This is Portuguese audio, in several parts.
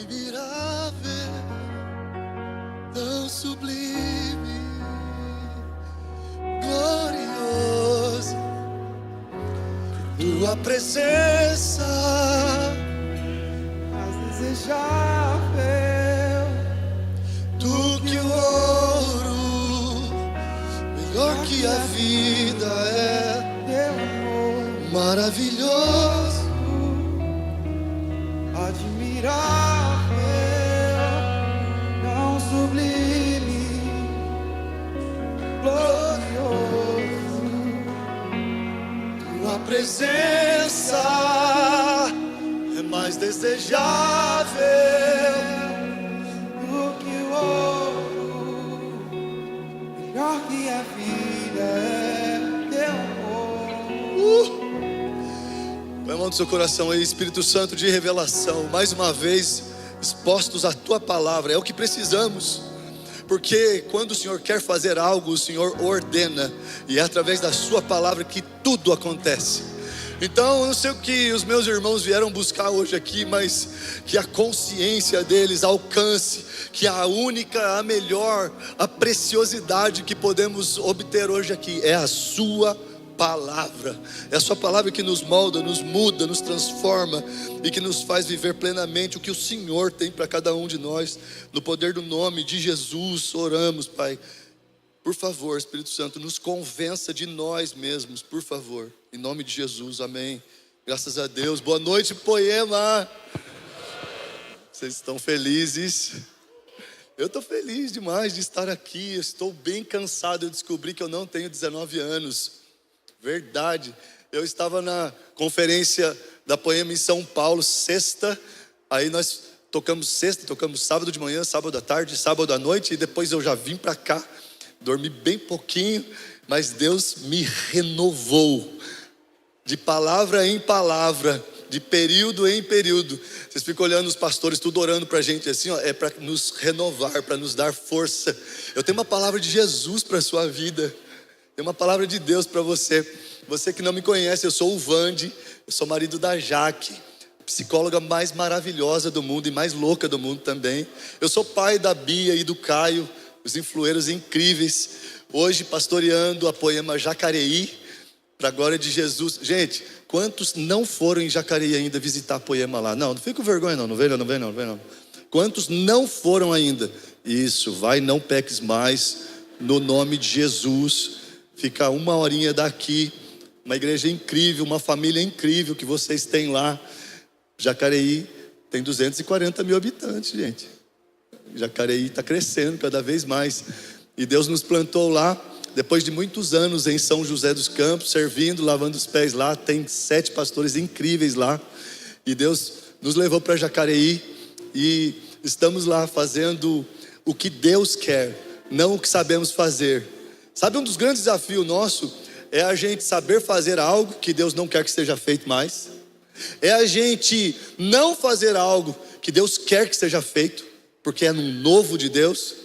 admirável, tão sublime, glorioso, tua presença mais desejável do que o ouro, melhor que a vida é, teu amor maravilhoso, admirável, tão sublime, glorioso, tua presença é mais desejável do que o ouro, melhor que a vida é teu amor. Põe a mão no seu coração aí, Espírito Santo de revelação, mais uma vez expostos à tua palavra, é o que precisamos, porque quando o Senhor quer fazer algo, o Senhor ordena, e é através da sua palavra que tudo acontece. Então eu não sei o que os meus irmãos vieram buscar hoje aqui, mas que a consciência deles alcance, que a única, a melhor, a preciosidade que podemos obter hoje aqui é a sua palavra. É a sua palavra que nos molda, nos muda, nos transforma e que nos faz viver plenamente o que o Senhor tem para cada um de nós. No poder do nome de Jesus oramos, Pai. Por favor, Espírito Santo, nos convença de nós mesmos, por favor. Em nome de Jesus, amém. Graças a Deus. Boa noite, Poema. Vocês estão felizes? Eu estou feliz demais de estar aqui. Eu estou bem cansado. Eu descobri que eu não tenho 19 anos. Verdade. Eu estava na conferência da Poema em São Paulo, sexta. Aí nós tocamos sexta, tocamos sábado de manhã, sábado à tarde, sábado à noite. E depois eu já vim para cá. Dormi bem pouquinho, mas Deus me renovou. De palavra em palavra, de período em período. Vocês ficam olhando os pastores tudo orando para a gente assim, ó, é para nos renovar, para nos dar força. Eu tenho uma palavra de Jesus para a sua vida. Tem uma palavra de Deus para você. Você que não me conhece, eu sou o Vande, eu sou marido da Jaque, psicóloga mais maravilhosa do mundo e mais louca do mundo também. Eu sou pai da Bia e do Caio, os influeiros incríveis. Hoje pastoreando a Poema Jacareí, para a glória de Jesus. Gente, quantos não foram em Jacareí ainda visitar a Poema lá? Não fica com vergonha não vem não. Quantos não foram ainda? Isso, vai, não peques mais, no nome de Jesus. Fica uma horinha daqui, uma igreja incrível, uma família incrível que vocês têm lá. Jacareí tem 240 mil habitantes, gente. Jacareí está crescendo cada vez mais. E Deus nos plantou lá, depois de muitos anos em São José dos Campos, servindo, lavando os pés lá. Tem 7 pastores incríveis lá. E Deus nos levou para Jacareí. E estamos lá fazendo o que Deus quer, não o que sabemos fazer. Sabe, um dos grandes desafios nosso é a gente saber fazer algo que Deus não quer que seja feito mais. É a gente não fazer algo que Deus quer que seja feito, porque é no novo de Deus.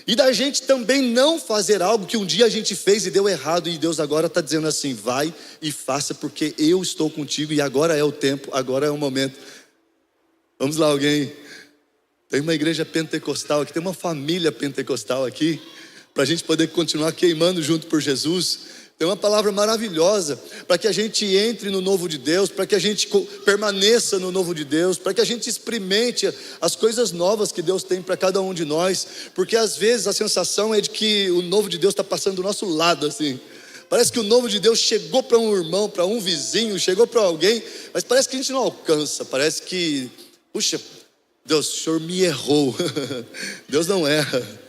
E da gente também não fazer algo que um dia a gente fez e deu errado, e Deus agora está dizendo assim, vai e faça, porque eu estou contigo e agora é o tempo, agora é o momento. Vamos lá, alguém. Tem uma igreja pentecostal aqui, tem uma família pentecostal aqui, para a gente poder continuar queimando junto por Jesus. Tem uma palavra maravilhosa para que a gente entre no novo de Deus, para que a gente permaneça no novo de Deus, para que a gente experimente as coisas novas que Deus tem para cada um de nós, porque às vezes a sensação é de que o novo de Deus está passando do nosso lado assim. Parece que o novo de Deus chegou para um irmão, para um vizinho, chegou para alguém, mas parece que a gente não alcança, parece que, puxa, Deus, o Senhor me errou. Deus não erra.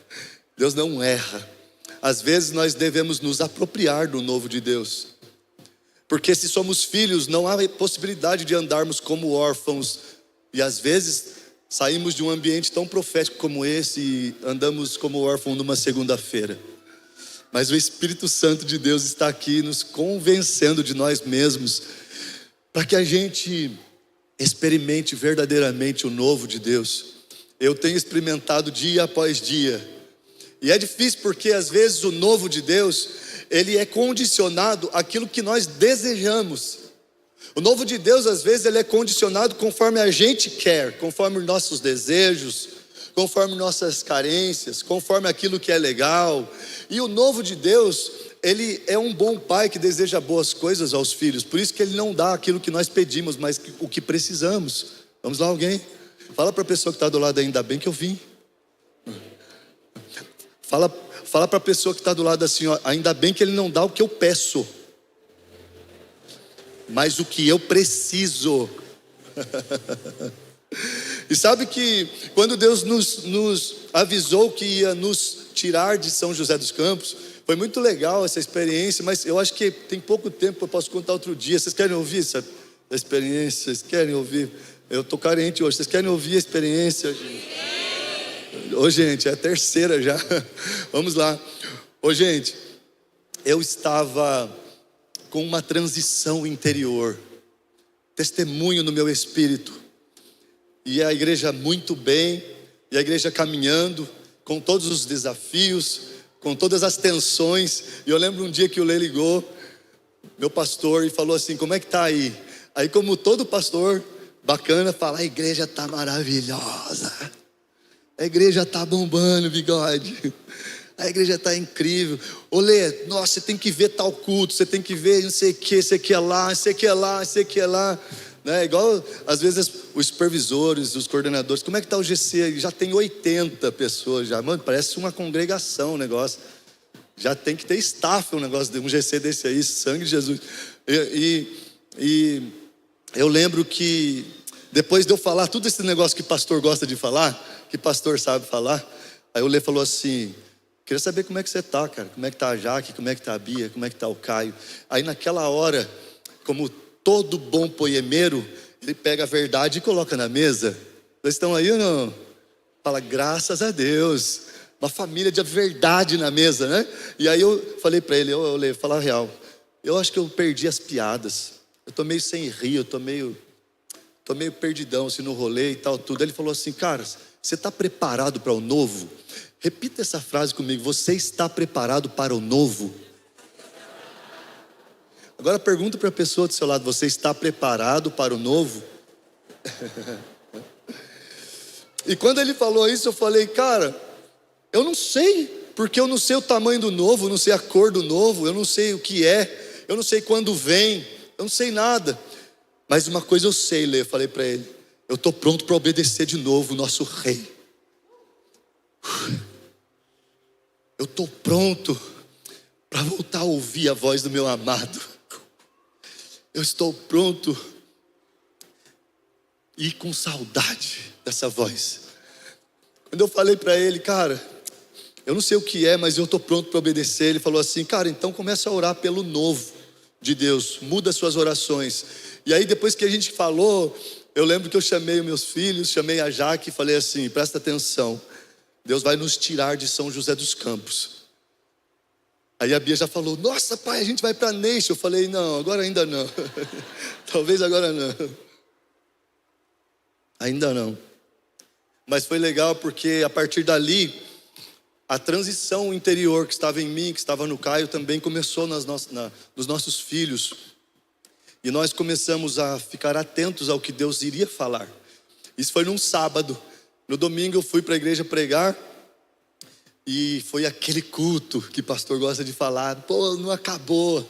Deus não erra. Às vezes nós devemos nos apropriar do novo de Deus, porque se somos filhos, não há possibilidade de andarmos como órfãos. E às vezes saímos de um ambiente tão profético como esse e andamos como órfão numa segunda-feira. Mas o Espírito Santo de Deus está aqui nos convencendo de nós mesmos, para que a gente experimente verdadeiramente o novo de Deus. Eu tenho experimentado dia após dia. E é difícil porque às vezes o novo de Deus, ele é condicionado àquilo que nós desejamos. O novo de Deus, às vezes, ele é condicionado conforme a gente quer, conforme os nossos desejos, conforme nossas carências, conforme aquilo que é legal. E o novo de Deus, ele é um bom pai que deseja boas coisas aos filhos. Por isso que ele não dá aquilo que nós pedimos, mas o que precisamos. Vamos lá, alguém? Fala para a pessoa que está do lado, ainda bem que eu vim. Fala para a pessoa que está do lado assim, ó, ainda bem que ele não dá o que eu peço, mas o que eu preciso. E sabe que quando Deus nos avisou que ia nos tirar de São José dos Campos, foi muito legal essa experiência, mas eu acho que tem pouco tempo, eu posso contar outro dia. Vocês querem ouvir essa experiência? Vocês querem ouvir? Eu estou carente hoje. Vocês querem ouvir a experiência? Ô gente, é a terceira já. Vamos lá. Ô gente, eu estava com uma transição interior, testemunho no meu espírito, e a igreja muito bem, e a igreja caminhando, com todos os desafios, com todas as tensões. E eu lembro um dia que o Lê ligou, meu pastor, e falou assim: como é que tá aí? Aí, como todo pastor bacana, fala: a igreja tá maravilhosa, a igreja tá bombando, bigode, a igreja está incrível. Olê, nossa, você tem que ver tal culto, você tem que ver não sei o que, você quer lá, você quer lá, você quer lá, né? Igual às vezes os supervisores, os coordenadores: como é que está o GC? Já tem 80 pessoas já, mano, parece uma congregação o negócio. Já tem que ter staff um negócio de um GC desse aí, sangue de Jesus. E eu lembro que depois de eu falar tudo esse negócio que pastor gosta de falar, que pastor sabe falar, aí o Lê falou assim: queria saber como é que você está, cara. Como é que está a Jaque, como é que está a Bia, como é que está o Caio. Aí naquela hora, como todo bom poemeiro, ele pega a verdade e coloca na mesa. Vocês estão aí ou não? Fala: graças a Deus, uma família de verdade na mesa, né? E aí eu falei para ele: eu Lê, falar a real, eu acho que eu perdi as piadas. Eu tô meio sem rir, eu tô meio perdidão assim no rolê e tal, tudo. Ele falou assim: cara, você está preparado para o novo? Repita essa frase comigo: você está preparado para o novo? Agora pergunta para a pessoa do seu lado: você está preparado para o novo? E quando ele falou isso, eu falei: cara, eu não sei, porque eu não sei o tamanho do novo, eu não sei a cor do novo, eu não sei o que é, eu não sei quando vem, eu não sei nada. Mas uma coisa eu sei, Lê, eu falei para ele: eu estou pronto para obedecer de novo o nosso rei. Eu estou pronto para voltar a ouvir a voz do meu amado. Eu estou pronto e com saudade dessa voz. Quando eu falei para ele: cara, eu não sei o que é, mas eu estou pronto para obedecer. Ele falou assim: cara, então começa a orar pelo novo de Deus, muda suas orações. E aí depois que a gente falou, eu lembro que eu chamei os meus filhos, chamei a Jaque e falei assim: presta atenção, Deus vai nos tirar de São José dos Campos. Aí a Bia já falou: nossa pai, a gente vai para Neixo. Eu falei: não, agora ainda não. Talvez agora não. Ainda não. Mas foi legal porque a partir dali, a transição interior que estava em mim, que estava no Caio, também começou nos nossos filhos. E nós começamos a ficar atentos ao que Deus iria falar. Isso foi num sábado. No domingo eu fui para a igreja pregar. E foi aquele culto que o pastor gosta de falar: pô, não acabou.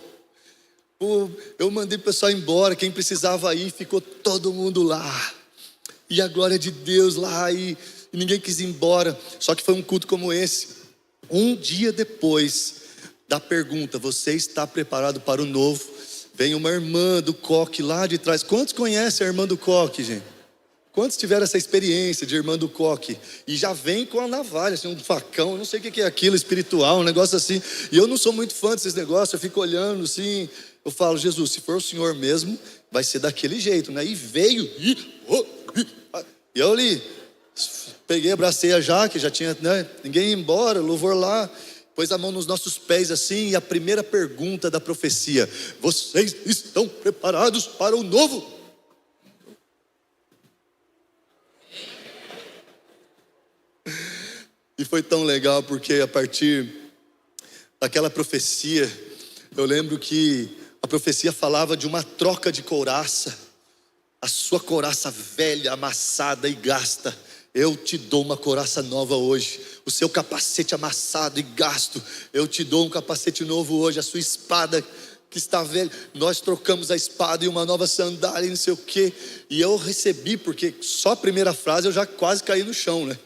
Pô, eu mandei o pessoal embora, quem precisava ir, ficou todo mundo lá. E a glória de Deus lá, e ninguém quis ir embora. Só que foi um culto como esse. Um dia depois da pergunta: você está preparado para o novo? Vem uma irmã do coque lá de trás. Quantos conhecem a irmã do coque, gente? Quantos tiveram essa experiência de irmã do coque? E já vem com a navalha, assim, um facão, eu não sei o que é aquilo, espiritual, um negócio assim. E eu não sou muito fã desses negócios, eu fico olhando assim. Eu falo: Jesus, se for o Senhor mesmo, vai ser daquele jeito, né? E veio, e eu ali, peguei, abracei a Jaque, já tinha, né? Ninguém ia embora, louvor lá. Pôs a mão nos nossos pés assim, e a primeira pergunta da profecia: vocês estão preparados para o novo? E foi tão legal porque a partir daquela profecia, eu lembro que A profecia falava de uma troca de couraça. A sua couraça velha, amassada e gasta, eu te dou uma couraça nova hoje. O seu capacete amassado e gasto, eu te dou um capacete novo hoje. A sua espada que está velha, nós trocamos a espada e uma nova sandália e não sei o quê. E eu recebi, porque só a primeira frase eu já quase caí no chão, né?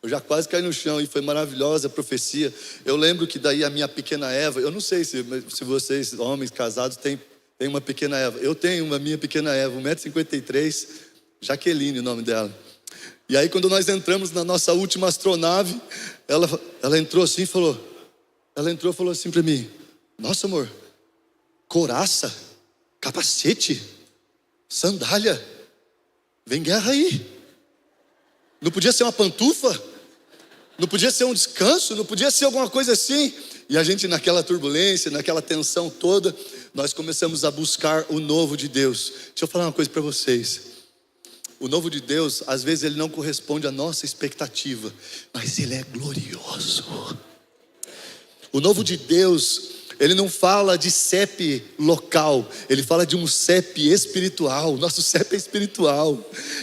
Eu já quase caí no chão e foi maravilhosa a profecia. Eu lembro que daí a minha pequena Eva, eu não sei se vocês, homens casados, têm uma pequena Eva. Eu tenho uma minha pequena Eva, 1,53 m, Jaqueline o nome dela. E aí quando nós entramos na nossa última astronave, ela entrou assim e falou, assim para mim: nossa, amor, couraça, capacete, sandália, vem guerra aí. Não podia ser uma pantufa? Não podia ser um descanso? Não podia ser alguma coisa assim? E a gente naquela turbulência, naquela tensão toda, nós começamos a buscar o novo de Deus. Deixa eu falar uma coisa para vocês. O novo de Deus, às vezes ele não corresponde à nossa expectativa, mas ele é glorioso. O novo de Deus, ele não fala de CEP local, ele fala de um CEP espiritual. Nosso CEP é espiritual.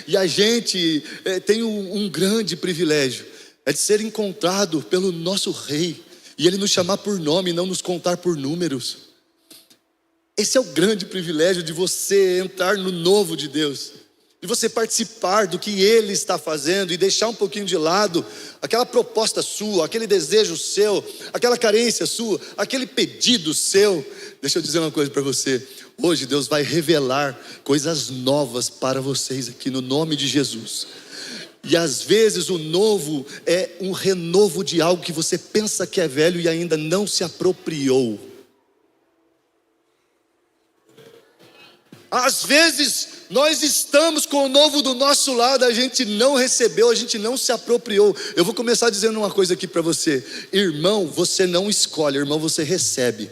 E a gente tem um grande privilégio, é de ser encontrado pelo nosso Rei, e Ele nos chamar por nome e não nos contar por números. Esse é o grande privilégio de você entrar no novo de Deus, de você participar do que Ele está fazendo e deixar um pouquinho de lado aquela proposta sua, aquele desejo seu, aquela carência sua, aquele pedido seu. Deixa eu dizer uma coisa para você. Hoje Deus vai revelar coisas novas para vocês aqui no nome de Jesus. E às vezes o novo é um renovo de algo que você pensa que é velho e ainda não se apropriou. Às vezes nós estamos com o novo do nosso lado, a gente não recebeu, a gente não se apropriou. Eu vou começar dizendo uma coisa aqui para você. Irmão, você não escolhe, irmão, você recebe.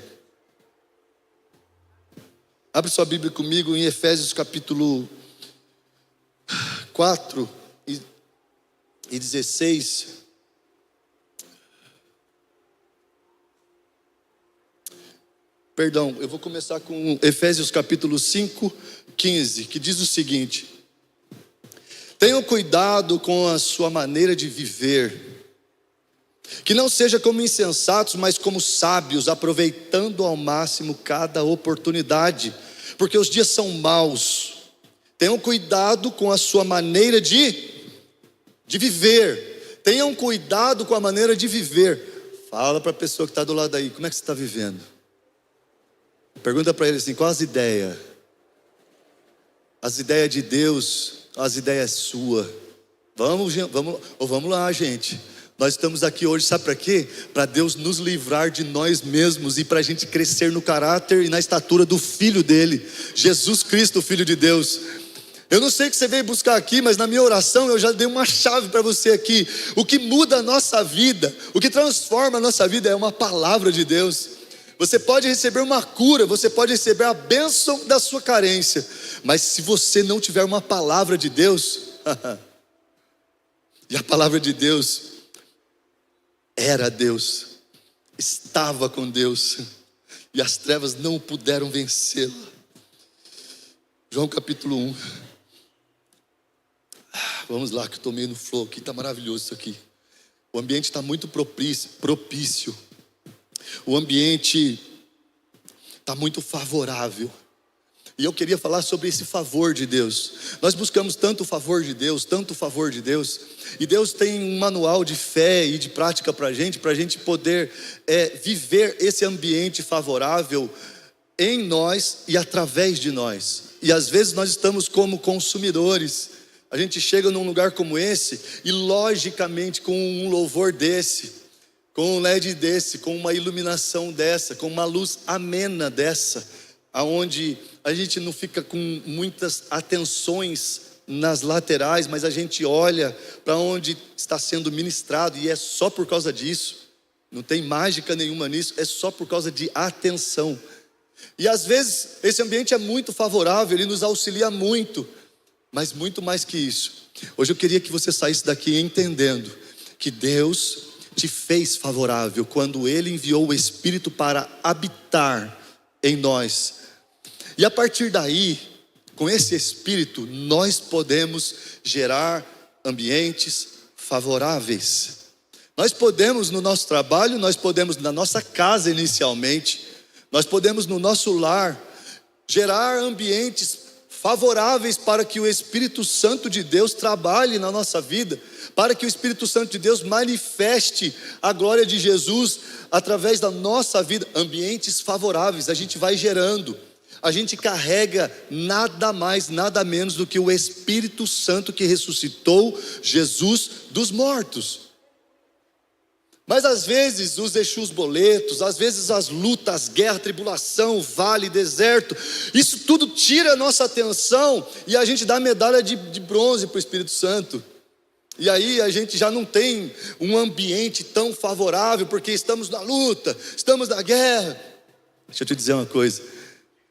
Abre sua Bíblia comigo em Efésios capítulo 4 e 16. Perdão, eu vou começar com Efésios capítulo 5, 15, que diz o seguinte: tenham cuidado com a sua maneira de viver, que não seja como insensatos, mas como sábios, aproveitando ao máximo cada oportunidade, porque os dias são maus. Tenham cuidado com a sua maneira de viver. Tenham cuidado com a maneira de viver. Fala para a pessoa que está do lado aí, como é que você está vivendo? Pergunta para ele assim, qual as ideias? As ideias de Deus, as ideias suas. Vamos lá, gente. Nós estamos aqui hoje, sabe para quê? Para Deus nos livrar de nós mesmos e para a gente crescer no caráter e na estatura do Filho dele, Jesus Cristo, o Filho de Deus. Eu não sei o que você veio buscar aqui, mas na minha oração eu já dei uma chave para você aqui. O que muda a nossa vida, o que transforma a nossa vida é uma palavra de Deus. Você pode receber uma cura, você pode receber a bênção da sua carência, mas se você não tiver uma palavra de Deus, e a palavra de Deus era Deus, estava com Deus, e as trevas não puderam vencê-la. João capítulo 1. Vamos lá que eu estou meio no flow aqui, está maravilhoso isso aqui. O ambiente está muito propício. O ambiente está muito favorável. E eu queria falar sobre esse favor de Deus. Nós buscamos tanto o favor de Deus, tanto o favor de Deus. E Deus tem um manual de fé e de prática para a gente poder viver esse ambiente favorável em nós e através de nós. E às vezes nós estamos como consumidores. A gente chega num lugar como esse e logicamente com um louvor desse, com um LED desse, com uma iluminação dessa, com uma luz amena dessa, aonde a gente não fica com muitas atenções nas laterais, mas a gente olha para onde está sendo ministrado e é só por causa disso. Não tem mágica nenhuma nisso, é só por causa de atenção. E às vezes esse ambiente é muito favorável, ele nos auxilia muito, mas muito mais que isso. Hoje eu queria que você saísse daqui entendendo que Deus te fez favorável quando Ele enviou o Espírito para habitar em nós. E a partir daí, com esse espírito, nós podemos gerar ambientes favoráveis. Nós podemos no nosso trabalho, nós podemos na nossa casa inicialmente, nós podemos no nosso lar gerar ambientes favoráveis para que o Espírito Santo de Deus trabalhe na nossa vida, para que o Espírito Santo de Deus manifeste a glória de Jesus através da nossa vida. Ambientes favoráveis, a gente vai gerando, a gente carrega nada mais, nada menos do que o Espírito Santo que ressuscitou Jesus dos mortos. Mas às vezes os Exus boletos, às vezes as lutas, as guerras, tribulação, vale, deserto, isso tudo tira a nossa atenção e a gente dá medalha de bronze para o Espírito Santo. E aí a gente já não tem um ambiente tão favorável, porque estamos na luta, estamos na guerra. Deixa eu te dizer uma coisa,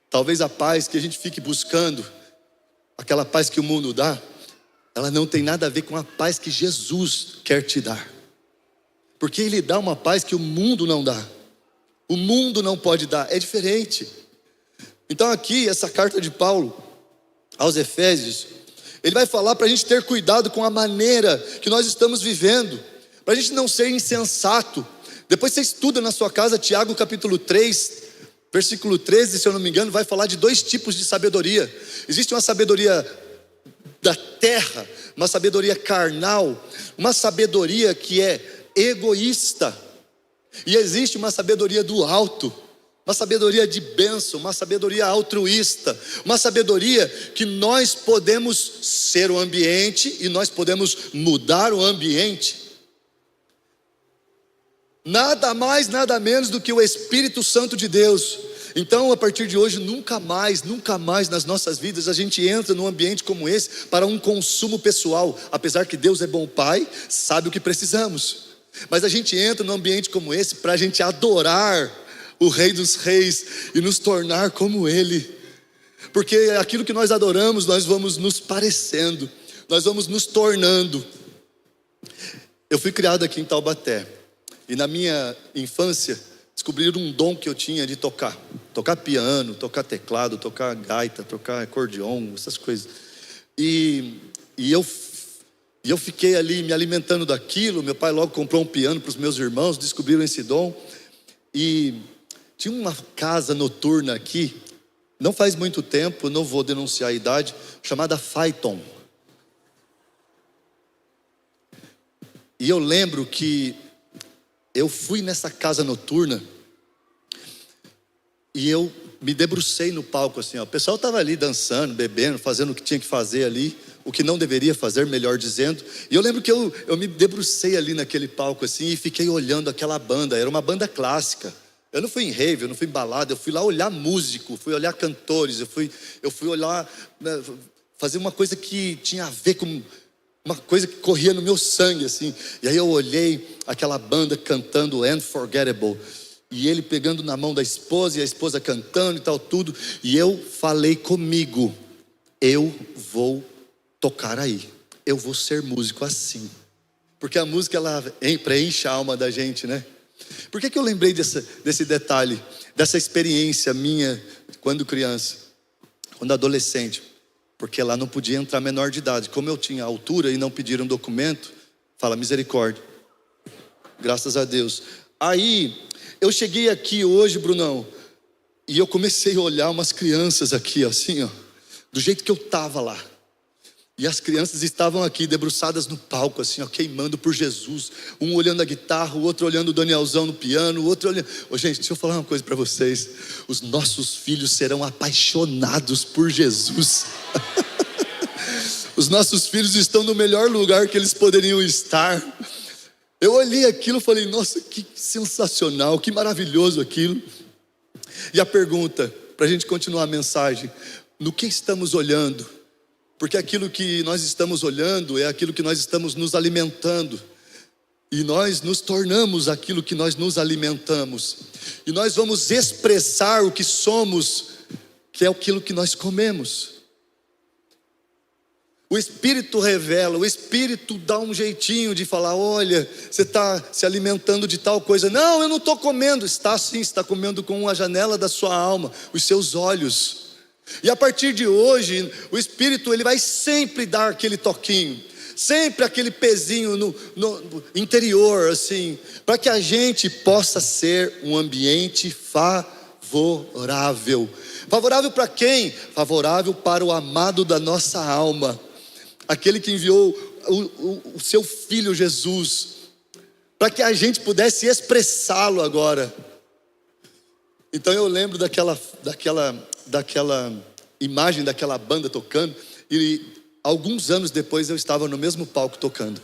talvez a paz que a gente fique buscando, aquela paz que o mundo dá, ela não tem nada a ver com a paz que Jesus quer te dar. Porque Ele dá uma paz que o mundo não dá. O mundo não pode dar, é diferente. Então aqui, essa carta de Paulo aos Efésios, ele vai falar para a gente ter cuidado com a maneira que nós estamos vivendo, para a gente não ser insensato. Depois você estuda na sua casa, Tiago capítulo 3, versículo 13, se eu não me engano, vai falar de 2 tipos de sabedoria. Existe uma sabedoria da terra, uma sabedoria carnal, uma sabedoria que é egoísta, e existe uma sabedoria do alto, uma sabedoria de bênção, uma sabedoria altruísta, uma sabedoria que nós podemos ser o ambiente e nós podemos mudar o ambiente. Nada mais, nada menos do que o Espírito Santo de Deus. Então a partir de hoje, nunca mais nas nossas vidas a gente entra num ambiente como esse para um consumo pessoal. Apesar que Deus é bom Pai, sabe o que precisamos, mas a gente entra num ambiente como esse para a gente adorar o Rei dos Reis e nos tornar como Ele, porque aquilo que nós adoramos, nós vamos nos parecendo, nós vamos nos tornando. Eu fui criado aqui em Taubaté, e na minha infância descobriram um dom que eu tinha de tocar piano, tocar teclado, tocar gaita, tocar acordeon, essas coisas. E eu fiquei ali me alimentando daquilo. Meu pai logo comprou um piano para os meus irmãos, descobriram esse dom. E tinha uma casa noturna aqui, não faz muito tempo, não vou denunciar a idade, chamada Phaeton. E eu lembro que eu fui nessa casa noturna e eu me debrucei no palco assim, ó. O pessoal estava ali dançando, bebendo, fazendo o que tinha que fazer ali, o que não deveria fazer, melhor dizendo. E eu lembro que eu me debrucei ali naquele palco assim e fiquei olhando aquela banda. Era uma banda clássica. Eu não fui em rave, eu não fui em balada, eu fui lá olhar músico, fui olhar cantores, eu fui olhar, fazer uma coisa que tinha a ver com uma coisa que corria no meu sangue assim. E aí eu olhei aquela banda cantando Unforgettable, e ele pegando na mão da esposa e a esposa cantando e tal tudo, e eu falei comigo, eu vou tocar aí, eu vou ser músico assim, porque a música ela preenche a alma da gente, né? Por que eu lembrei desse detalhe, dessa experiência minha quando criança, quando adolescente? Porque lá não podia entrar menor de idade. Como eu tinha altura e não pediram documento, fala misericórdia, graças a Deus. Aí eu cheguei aqui hoje, Brunão, e eu comecei a olhar umas crianças aqui assim, ó, do jeito que eu tava lá. E as crianças estavam aqui debruçadas no palco assim, ó, queimando por Jesus. Um olhando a guitarra, o outro olhando o Danielzão no piano, o outro olhando... Ô, gente, deixa eu falar uma coisa para vocês. Os nossos filhos serão apaixonados por Jesus. Os nossos filhos estão no melhor lugar que eles poderiam estar. Eu olhei aquilo e falei, nossa, que sensacional, que maravilhoso aquilo. E a pergunta, para a gente continuar a mensagem, no que estamos olhando? Porque aquilo que nós estamos olhando é aquilo que nós estamos nos alimentando. E nós nos tornamos aquilo que nós nos alimentamos. E nós vamos expressar o que somos, que é aquilo que nós comemos. O Espírito revela, o Espírito dá um jeitinho de falar, olha, você está se alimentando de tal coisa. Não, eu não estou comendo. Está sim, está comendo com a janela da sua alma, os seus olhos. E a partir de hoje, o Espírito ele vai sempre dar aquele toquinho, sempre aquele pezinho no interior, assim, para que a gente possa ser um ambiente favorável. Favorável para quem? Favorável para o amado da nossa alma, aquele que enviou o seu Filho Jesus, para que a gente pudesse expressá-lo agora. Então eu lembro daquela imagem daquela banda tocando, e alguns anos depois eu estava no mesmo palco tocando.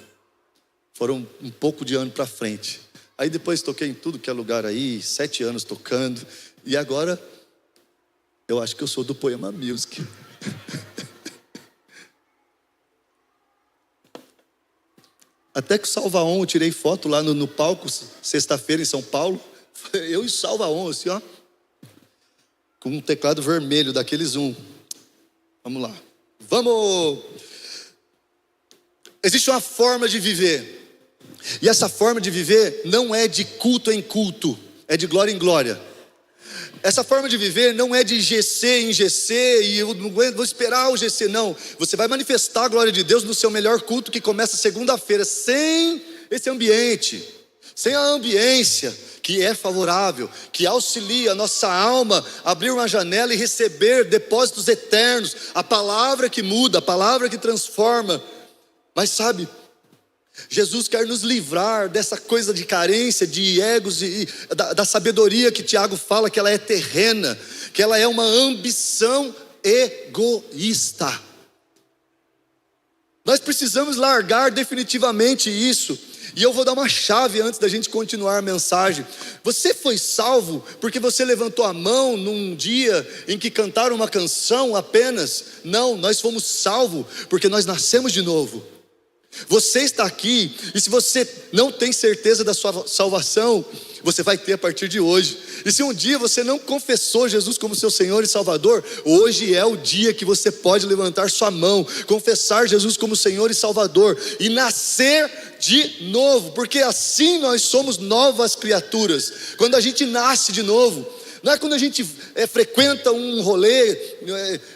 Foram um pouco de ano para frente. Aí depois toquei em tudo que é lugar aí, 7 anos tocando, e agora eu acho que eu sou do Poema Music. Até que o Salva-On, eu tirei foto lá no palco, sexta-feira em São Paulo. Eu e o Salva-On, assim, ó, com um teclado vermelho, daqueles Zoom. Vamos lá. Vamos! Existe uma forma de viver. E essa forma de viver não é de culto em culto, é de glória em glória. Essa forma de viver não é de GC em GC e eu não vou esperar o GC, não. Você vai manifestar a glória de Deus no seu melhor culto, que começa segunda-feira, sem esse ambiente, sem a ambiência que é favorável, que auxilia a nossa alma a abrir uma janela e receber depósitos eternos, a palavra que muda, a palavra que transforma. Mas sabe, Jesus quer nos livrar dessa coisa de carência, de egos e da sabedoria que Tiago fala que ela é terrena, que ela é uma ambição egoísta. Nós precisamos largar definitivamente isso. E eu vou dar uma chave antes da gente continuar a mensagem. Você foi salvo porque você levantou a mão num dia em que cantaram uma canção apenas? Não, nós fomos salvos porque nós nascemos de novo. Você está aqui, e se você não tem certeza da sua salvação, você vai ter a partir de hoje. E se um dia você não confessou Jesus como seu Senhor e Salvador, hoje é o dia que você pode levantar sua mão, confessar Jesus como Senhor e Salvador e nascer de novo, porque assim nós somos novas criaturas. Quando a gente nasce de novo, não é quando a gente frequenta um rolê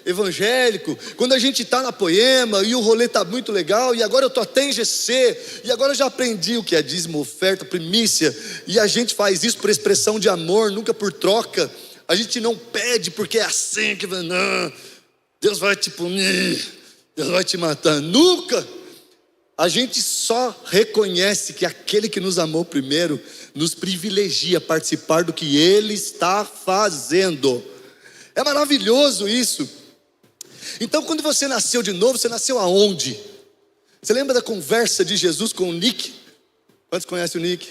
evangélico, quando a gente está na Poema e o rolê está muito legal, e agora eu estou até em GC, e agora eu já aprendi o que é dízimo, oferta, primícia, e a gente faz isso por expressão de amor, nunca por troca. A gente não pede porque é assim que vai, não, Deus vai te punir, Deus vai te matar, nunca. A gente só reconhece que aquele que nos amou primeiro nos privilegia a participar do que Ele está fazendo. É maravilhoso isso. Então, quando você nasceu de novo, você nasceu aonde? Você lembra da conversa de Jesus com o Nick? Quantos conhecem o Nick?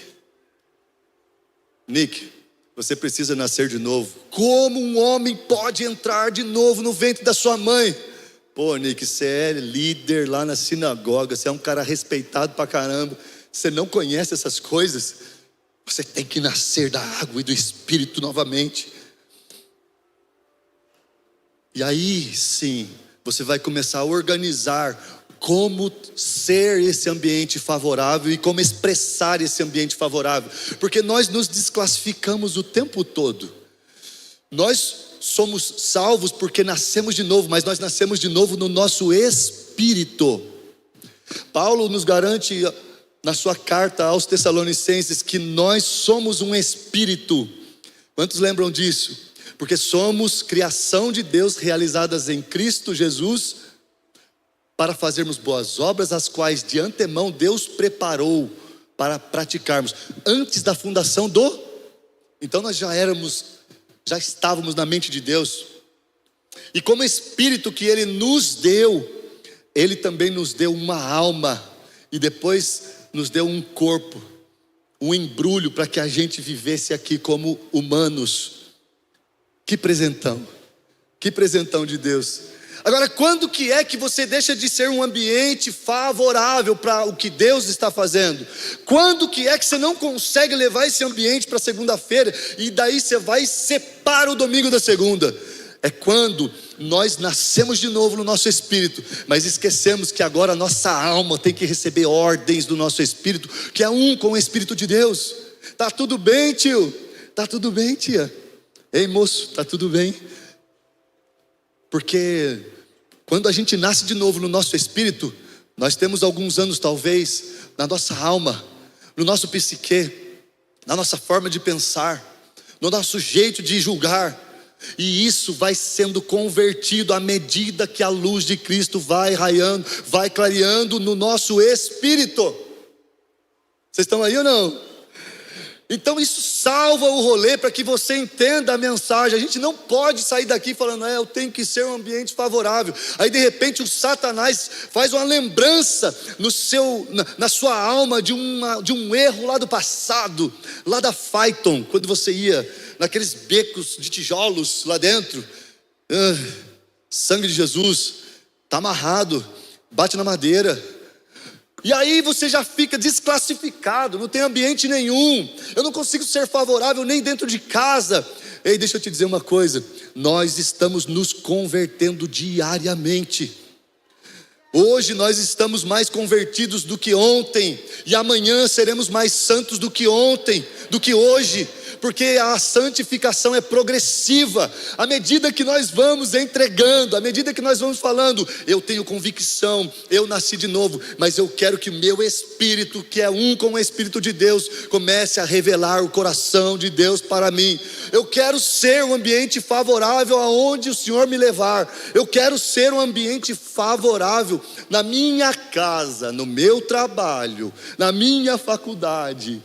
Nick, você precisa nascer de novo. Como um homem pode entrar de novo no ventre da sua mãe? Pô, Nick, você é líder lá na sinagoga, você é um cara respeitado pra caramba, você não conhece essas coisas? Você tem que nascer da água e do Espírito novamente. E aí sim, você vai começar a organizar como ser esse ambiente favorável e como expressar esse ambiente favorável. Porque nós nos desclassificamos o tempo todo. Nós somos salvos porque nascemos de novo, mas nós nascemos de novo no nosso espírito. Paulo nos garante na sua carta aos Tessalonicenses que nós somos um espírito. Quantos lembram disso? Porque somos criação de Deus realizadas em Cristo Jesus para fazermos boas obras, as quais de antemão Deus preparou para praticarmos antes da fundação do... Então nós já estávamos na mente de Deus. E como espírito que Ele nos deu, Ele também nos deu uma alma e depois nos deu um corpo, um embrulho para que a gente vivesse aqui como humanos. Que presentão de Deus. Agora, quando que é que você deixa de ser um ambiente favorável para o que Deus está fazendo? Quando que é que você não consegue levar esse ambiente para segunda-feira e daí você vai e separa o domingo da segunda? É quando nós nascemos de novo no nosso espírito, mas esquecemos que agora a nossa alma tem que receber ordens do nosso espírito, que é um com o Espírito de Deus. Tá tudo bem, tio? Tá tudo bem, tia? Ei, moço, tá tudo bem? Porque quando a gente nasce de novo no nosso espírito, nós temos alguns anos talvez na nossa alma, no nosso psique, na nossa forma de pensar, no nosso jeito de julgar. E isso vai sendo convertido à medida que a luz de Cristo vai raiando, vai clareando no nosso espírito. Vocês estão aí ou não? Então isso salva o rolê para que você entenda a mensagem. A gente não pode sair daqui falando, eu tenho que ser um ambiente favorável. Aí de repente o Satanás faz uma lembrança na sua alma de um erro lá do passado, lá da Phaeton, quando você ia naqueles becos de tijolos lá dentro. Sangue de Jesus, está amarrado, bate na madeira. E aí você já fica desclassificado, não tem ambiente nenhum. Eu não consigo ser favorável nem dentro de casa. Ei, deixa eu te dizer uma coisa. Nós estamos nos convertendo diariamente. Hoje nós estamos mais convertidos do que ontem. E amanhã seremos mais santos do que ontem, do que hoje. Porque a santificação é progressiva. À medida que nós vamos entregando, à medida que nós vamos falando, eu tenho convicção, eu nasci de novo, mas eu quero que o meu espírito, que é um com o Espírito de Deus, comece a revelar o coração de Deus para mim. Eu quero ser um ambiente favorável aonde o Senhor me levar. Eu quero ser um ambiente favorável na minha casa, no meu trabalho, na minha faculdade,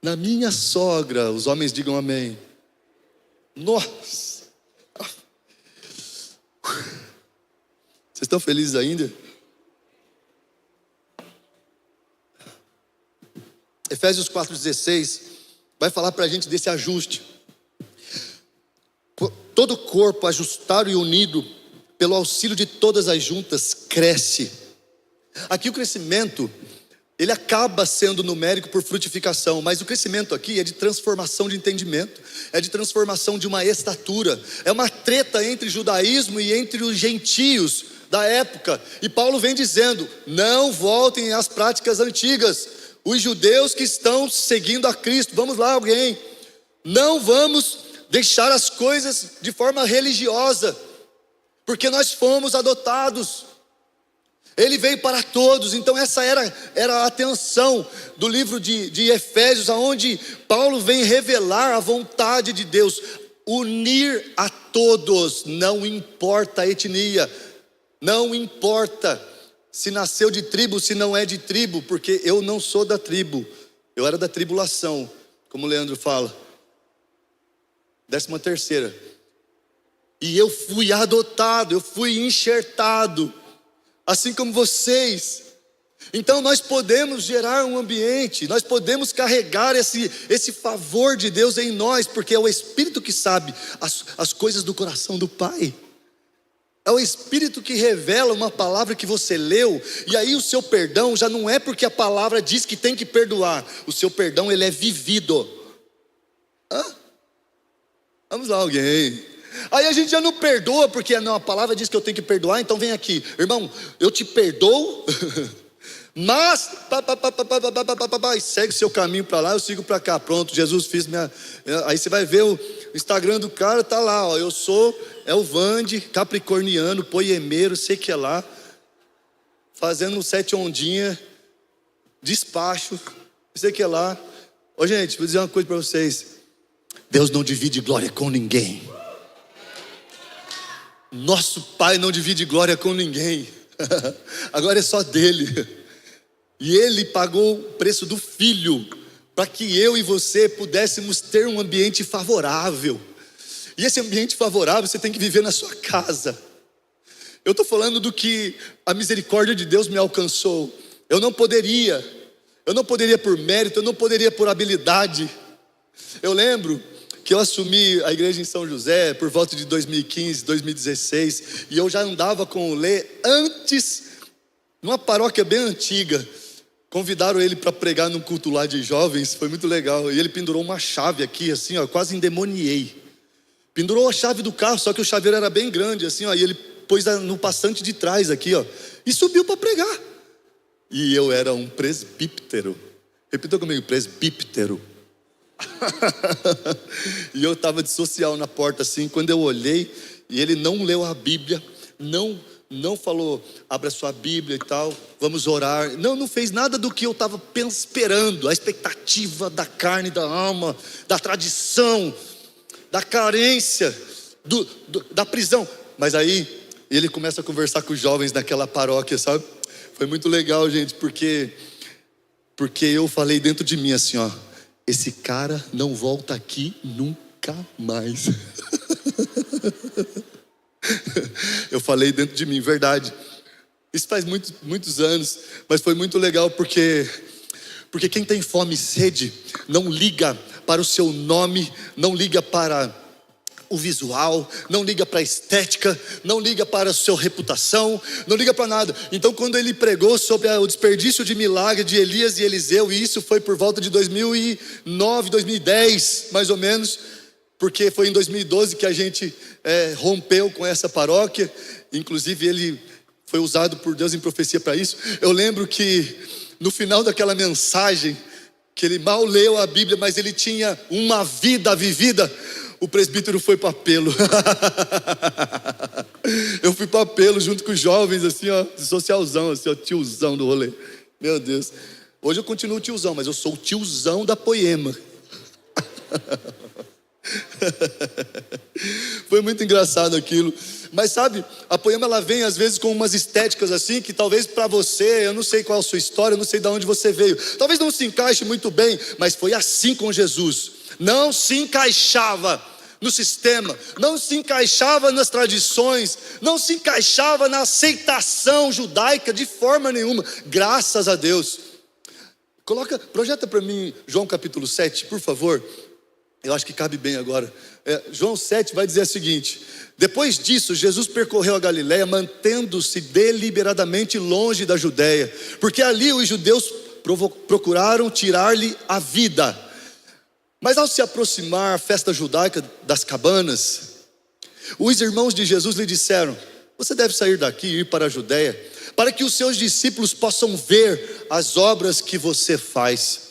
na minha sogra. Os homens digam amém. Nossa! Vocês estão felizes ainda? Efésios 4,16 vai falar para a gente desse ajuste. Todo corpo ajustado e unido pelo auxílio de todas as juntas cresce. Aqui o crescimento, ele acaba sendo numérico por frutificação, mas o crescimento aqui é de transformação de entendimento, é de transformação de uma estatura. É uma treta entre judaísmo e entre os gentios da época. E Paulo vem dizendo, não voltem às práticas antigas. Os judeus que estão seguindo a Cristo, vamos lá alguém, não vamos deixar as coisas de forma religiosa, porque nós fomos adotados. Ele veio para todos. Então essa era a atenção do livro de Efésios, aonde Paulo vem revelar a vontade de Deus, unir a todos, não importa a etnia, não importa se nasceu de tribo, se não é de tribo, porque eu não sou da tribo, eu era da tribulação, como o Leandro fala, 13ª, e eu fui adotado, eu fui enxertado, assim como vocês. Então nós podemos gerar um ambiente, nós podemos carregar esse favor de Deus em nós, porque é o Espírito que sabe as coisas do coração do Pai. É o Espírito que revela uma palavra que você leu, e aí o seu perdão já não é porque a palavra diz que tem que perdoar. O seu perdão, ele é vivido. Vamos lá alguém. Aí a gente já não perdoa porque não, a palavra diz que eu tenho que perdoar, então vem aqui, irmão, eu te perdoo, mas e segue seu caminho para lá, eu sigo para cá. Pronto, Jesus fez aí você vai ver o Instagram do cara, tá lá, ó, eu sou o Vande, capricorniano, poemeiro, sei que é lá, fazendo 7 ondinhas, despacho, sei que é lá. Ô gente, vou dizer uma coisa para vocês, Deus não divide glória com ninguém. Nosso Pai não divide glória com ninguém. Agora é só dele. E ele pagou o preço do Filho para que eu e você pudéssemos ter um ambiente favorável. E esse ambiente favorável você tem que viver na sua casa. Eu estou falando do que a misericórdia de Deus me alcançou. Eu não poderia por mérito, eu não poderia por habilidade. Eu lembro que eu assumi a igreja em São José por volta de 2015, 2016, e eu já andava com o Lê antes, numa paróquia bem antiga. Convidaram ele para pregar num culto lá de jovens, foi muito legal, e ele pendurou uma chave aqui, assim, ó, quase endemoniei. Pendurou a chave do carro, só que o chaveiro era bem grande, assim, ó, e ele pôs no passante de trás aqui, ó, e subiu para pregar. E eu era um presbítero. Repita comigo, presbítero. E eu estava de social na porta assim, quando eu olhei, e ele não leu a Bíblia, não falou, abra sua Bíblia e tal, vamos orar. Não fez nada do que eu estava esperando, a expectativa da carne, da alma, da tradição, da carência, da prisão. Mas aí ele começa a conversar com os jovens daquela paróquia, sabe? Foi muito legal, gente, porque eu falei dentro de mim assim, ó, esse cara não volta aqui nunca mais. Eu falei dentro de mim, verdade. Isso faz muitos anos, mas foi muito legal porque quem tem fome e sede não liga para o seu nome, não liga para o visual, não liga para a estética, não liga para a sua reputação, não liga para nada. Então quando ele pregou sobre o desperdício de milagre de Elias e Eliseu, e isso foi por volta de 2009, 2010 mais ou menos, porque foi em 2012 que a gente rompeu com essa paróquia. Inclusive ele foi usado por Deus em profecia para isso. Eu lembro que no final daquela mensagem, que ele mal leu a Bíblia, mas ele tinha uma vida vivida, o presbítero foi para Apelo. Eu fui para Apelo junto com os jovens, assim, ó, socialzão, assim, ó, tiozão do rolê. Meu Deus. Hoje eu continuo tiozão, mas eu sou o tiozão da Poema. Foi muito engraçado aquilo. Mas sabe, a Poema ela vem às vezes com umas estéticas assim, que talvez para você, eu não sei qual é a sua história, eu não sei de onde você veio, talvez não se encaixe muito bem, mas foi assim com Jesus. Não se encaixava no sistema, não se encaixava nas tradições, não se encaixava na aceitação judaica de forma nenhuma. Graças a Deus. Projeta para mim João capítulo 7, por favor. Eu acho que cabe bem agora. João 7 vai dizer o seguinte: depois disso, Jesus percorreu a Galiléia, mantendo-se deliberadamente longe da Judéia, porque ali os judeus procuraram tirar-lhe a vida. Mas ao se aproximar a festa judaica das cabanas, os irmãos de Jesus lhe disseram: você deve sair daqui e ir para a Judéia, para que os seus discípulos possam ver as obras que você faz.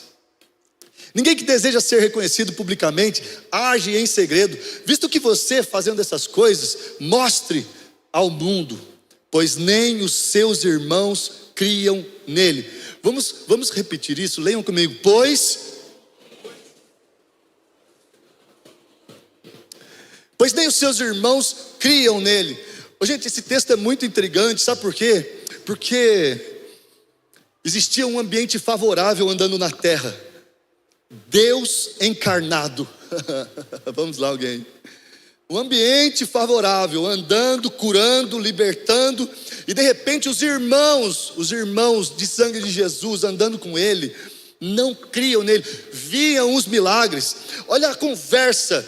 Ninguém que deseja ser reconhecido publicamente age em segredo, visto que você, fazendo essas coisas, mostre ao mundo, pois nem os seus irmãos criam nele. Vamos repetir isso, leiam comigo. Pois nem os seus irmãos criam nele. Gente, esse texto é muito intrigante, sabe por quê? Porque existia um ambiente favorável andando na terra. Deus encarnado. Vamos lá, alguém. Um ambiente favorável, andando, curando, libertando. E de repente os irmãos de sangue de Jesus andando com ele, não criam nele, viam os milagres. Olha a conversa.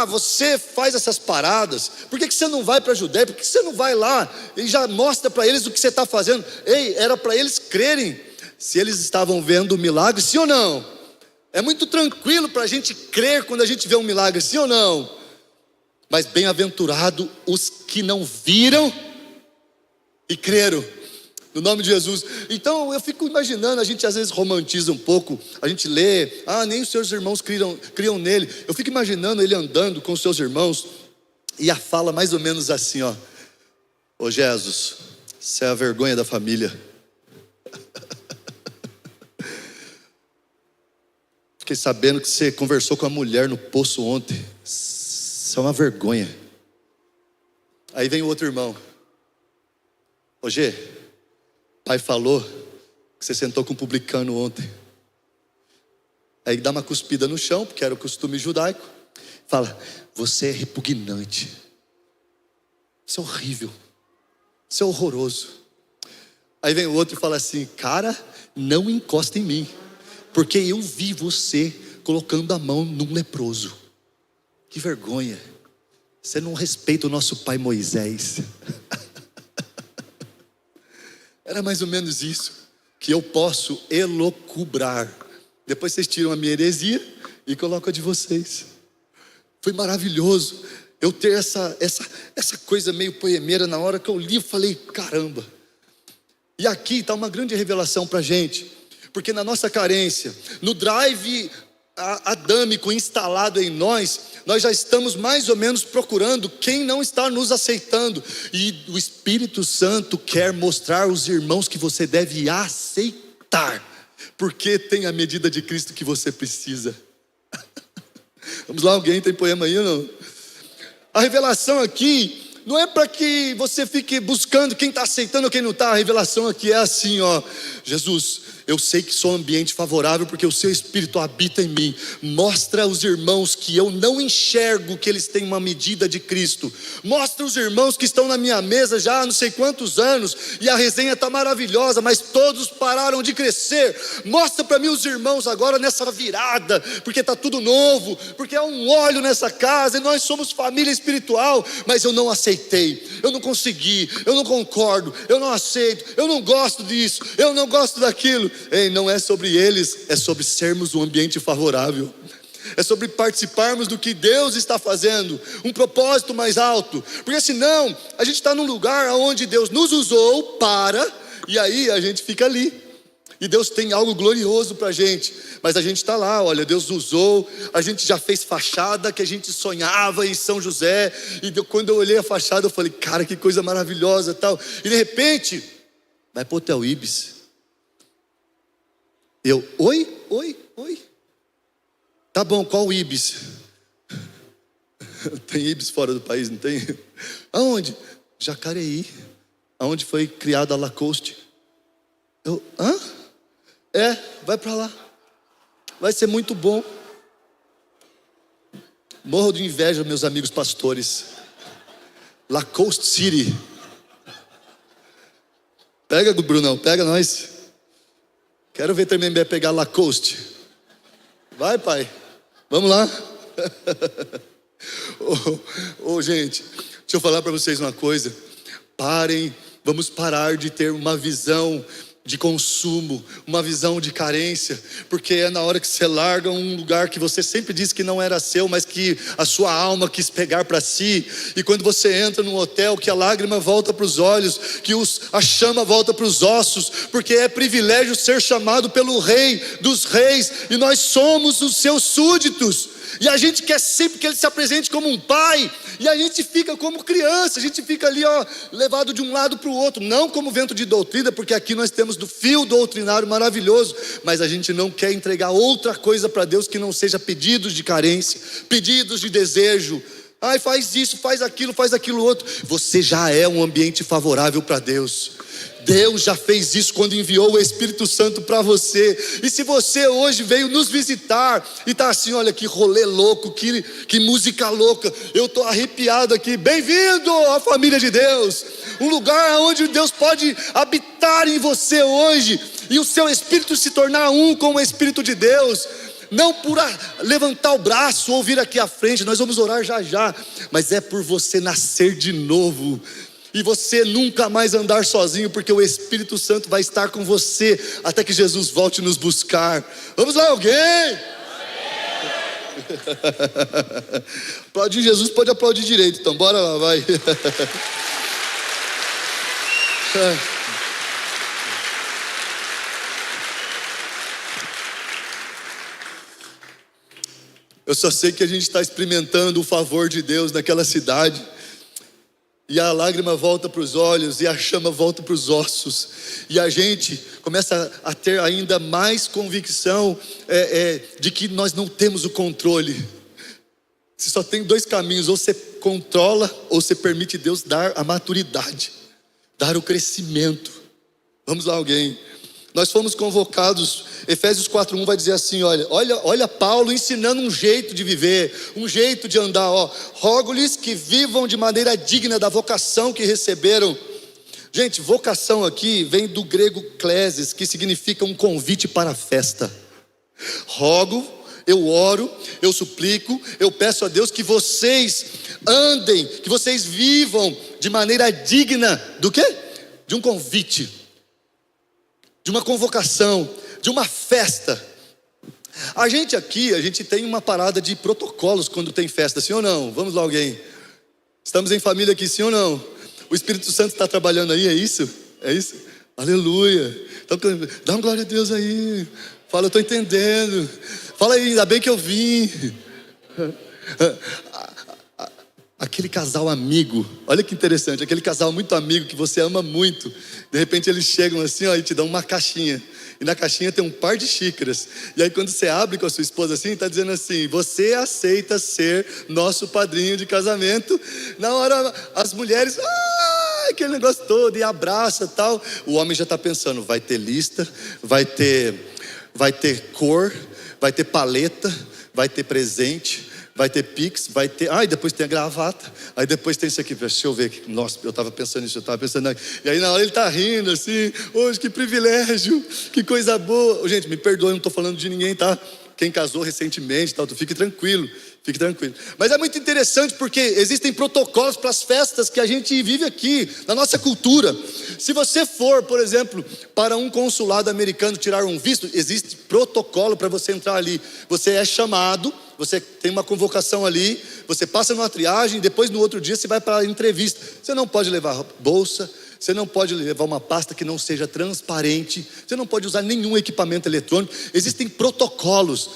Você faz essas paradas, por que você não vai para a Judéia? Por que você não vai lá e já mostra para eles o que você está fazendo? Era para eles crerem, se eles estavam vendo o milagre, sim ou não? É muito tranquilo para a gente crer quando a gente vê um milagre, sim ou não? Mas bem-aventurado os que não viram e creram, no nome de Jesus. Então eu fico imaginando, a gente às vezes romantiza um pouco, a gente lê, nem os seus irmãos criam nele. Eu fico imaginando ele andando com os seus irmãos, e a fala mais ou menos assim, ó: ô Jesus, você é a vergonha da família. Fiquei sabendo que você conversou com a mulher no poço ontem, isso é uma vergonha. Aí vem o outro irmão: ô Gê, pai falou que você sentou com um publicano ontem. Aí dá uma cuspida no chão, porque era o costume judaico. Fala: você é repugnante, você é horrível, você é horroroso. Aí vem o outro e fala assim: cara, não encosta em mim, porque eu vi você colocando a mão num leproso. Que vergonha, você não respeita o nosso pai Moisés. Era mais ou menos isso que eu posso elocubrar. Depois vocês tiram a minha heresia e colocam a de vocês. Foi maravilhoso eu ter essa coisa meio poemeira. Na hora que eu li, eu falei: caramba. E aqui está uma grande revelação para a gente, porque na nossa carência, no drive adâmico instalado em nós, nós já estamos mais ou menos procurando quem não está nos aceitando. E o Espírito Santo quer mostrar aos irmãos que você deve aceitar, porque tem a medida de Cristo que você precisa. Vamos lá, alguém tem poema aí ou não? A revelação aqui não é para que você fique buscando quem está aceitando ou quem não está. A revelação aqui é assim, ó: Jesus, eu sei que sou um ambiente favorável porque o seu Espírito habita em mim. Mostra aos irmãos que eu não enxergo que eles têm uma medida de Cristo. Mostra os irmãos que estão na minha mesa já há não sei quantos anos e a resenha está maravilhosa, mas todos pararam de crescer. Mostra para mim os irmãos agora nessa virada, porque está tudo novo, porque há um óleo nessa casa e nós somos família espiritual. Mas eu não aceitei, eu não consegui, eu não concordo, eu não aceito, eu não gosto disso, eu não gosto daquilo. Ei, não é sobre eles, é sobre sermos um ambiente favorável. É sobre participarmos do que Deus está fazendo, um propósito mais alto. Porque senão, a gente está num lugar onde Deus nos usou para, e aí a gente fica ali. E Deus tem algo glorioso para a gente, mas a gente está lá, olha, Deus usou, a gente já fez fachada que a gente sonhava em São José. E quando eu olhei a fachada, eu falei, cara, que coisa maravilhosa tal. E de repente, vai para o Hotel Ibis. Eu, oi. Tá bom, qual Ibis? Tem Ibis fora do país, não tem? Aonde? Jacareí. Aonde foi criada a Lacoste. Eu, hã? É, vai pra lá. Vai ser muito bom. Morro de inveja, meus amigos pastores. Lacoste City. Pega, Brunão, pega nós. Quero ver também pegar Lacoste. Vai, pai. Vamos lá. Gente, deixa eu falar para vocês uma coisa. Parem, vamos parar de ter uma visão de consumo, uma visão de carência, porque é na hora que você larga um lugar que você sempre disse que não era seu, mas que a sua alma quis pegar para si, e quando você entra num hotel, que a lágrima volta para os olhos, que a chama volta para os ossos, porque é privilégio ser chamado pelo Rei dos Reis, e nós somos os seus súditos, e a gente quer sempre que Ele se apresente como um pai, e a gente fica como criança, a gente fica ali, ó, levado de um lado para o outro, não como vento de doutrina, porque aqui nós temos do fio doutrinário maravilhoso, mas a gente não quer entregar outra coisa para Deus que não seja pedidos de carência, pedidos de desejo. Ai, faz isso, faz aquilo outro. Você já é um ambiente favorável para Deus. Deus já fez isso quando enviou o Espírito Santo para você. E se você hoje veio nos visitar e está assim, olha que rolê louco, que música louca, eu estou arrepiado aqui. Bem-vindo à família de Deus, um lugar onde Deus pode habitar em você hoje, e o seu espírito se tornar um com o Espírito de Deus. Não por levantar o braço ou vir aqui à frente, nós vamos orar já, mas é por você nascer de novo, e você nunca mais andar sozinho, porque o Espírito Santo vai estar com você até que Jesus volte nos buscar. Vamos lá, alguém? Aplaudir Jesus, pode aplaudir direito, então bora lá, vai. Eu só sei que a gente está experimentando o favor de Deus naquela cidade, e a lágrima volta para os olhos, e a chama volta para os ossos, e a gente começa a ter ainda mais convicção de que nós não temos o controle. Você só tem dois caminhos: ou você controla, ou você permite Deus dar a maturidade, dar o crescimento. Vamos lá, alguém. Nós fomos convocados, Efésios 4:1 vai dizer assim, olha Paulo ensinando um jeito de viver, um jeito de andar, rogo-lhes que vivam de maneira digna da vocação que receberam. Gente, vocação aqui vem do grego klesis, que significa um convite para a festa. Rogo, eu oro, eu suplico, eu peço a Deus que vocês andem, que vocês vivam de maneira digna do quê? De um convite, de uma convocação, de uma festa. A gente tem uma parada de protocolos quando tem festa, sim ou não? Vamos lá, alguém. Estamos em família aqui, sim ou não? O Espírito Santo está trabalhando aí, é isso? É isso? Aleluia. Então, dá uma glória a Deus aí. Fala, eu estou entendendo. Fala aí, ainda bem que eu vim. Aquele casal amigo, olha que interessante, aquele casal muito amigo que você ama muito. De repente eles chegam assim, ó, e te dão uma caixinha. E na caixinha tem um par de xícaras. E aí quando você abre com a sua esposa assim, está dizendo assim: você aceita ser nosso padrinho de casamento? Na hora as mulheres, aquele negócio todo, e abraça e tal. O homem já está pensando, vai ter lista, vai ter cor, vai ter paleta, vai ter presente, vai ter pix, vai ter... e depois tem a gravata. Aí depois tem isso aqui, deixa eu ver aqui. Nossa, eu estava pensando nisso, eu estava pensando aqui. E aí na hora ele está rindo assim: hoje que privilégio, que coisa boa. Gente, me perdoe, eu não estou falando de ninguém, tá? Quem casou recentemente, tal, fique tranquilo. Fique tranquilo. Mas é muito interessante porque existem protocolos para as festas que a gente vive aqui, na nossa cultura. Se você for, por exemplo, para um consulado americano tirar um visto, existe protocolo para você entrar ali. Você é chamado, você tem uma convocação ali, você passa numa triagem, depois no outro dia você vai para a entrevista. Você não pode levar bolsa, você não pode levar uma pasta que não seja transparente, você não pode usar nenhum equipamento eletrônico. Existem protocolos.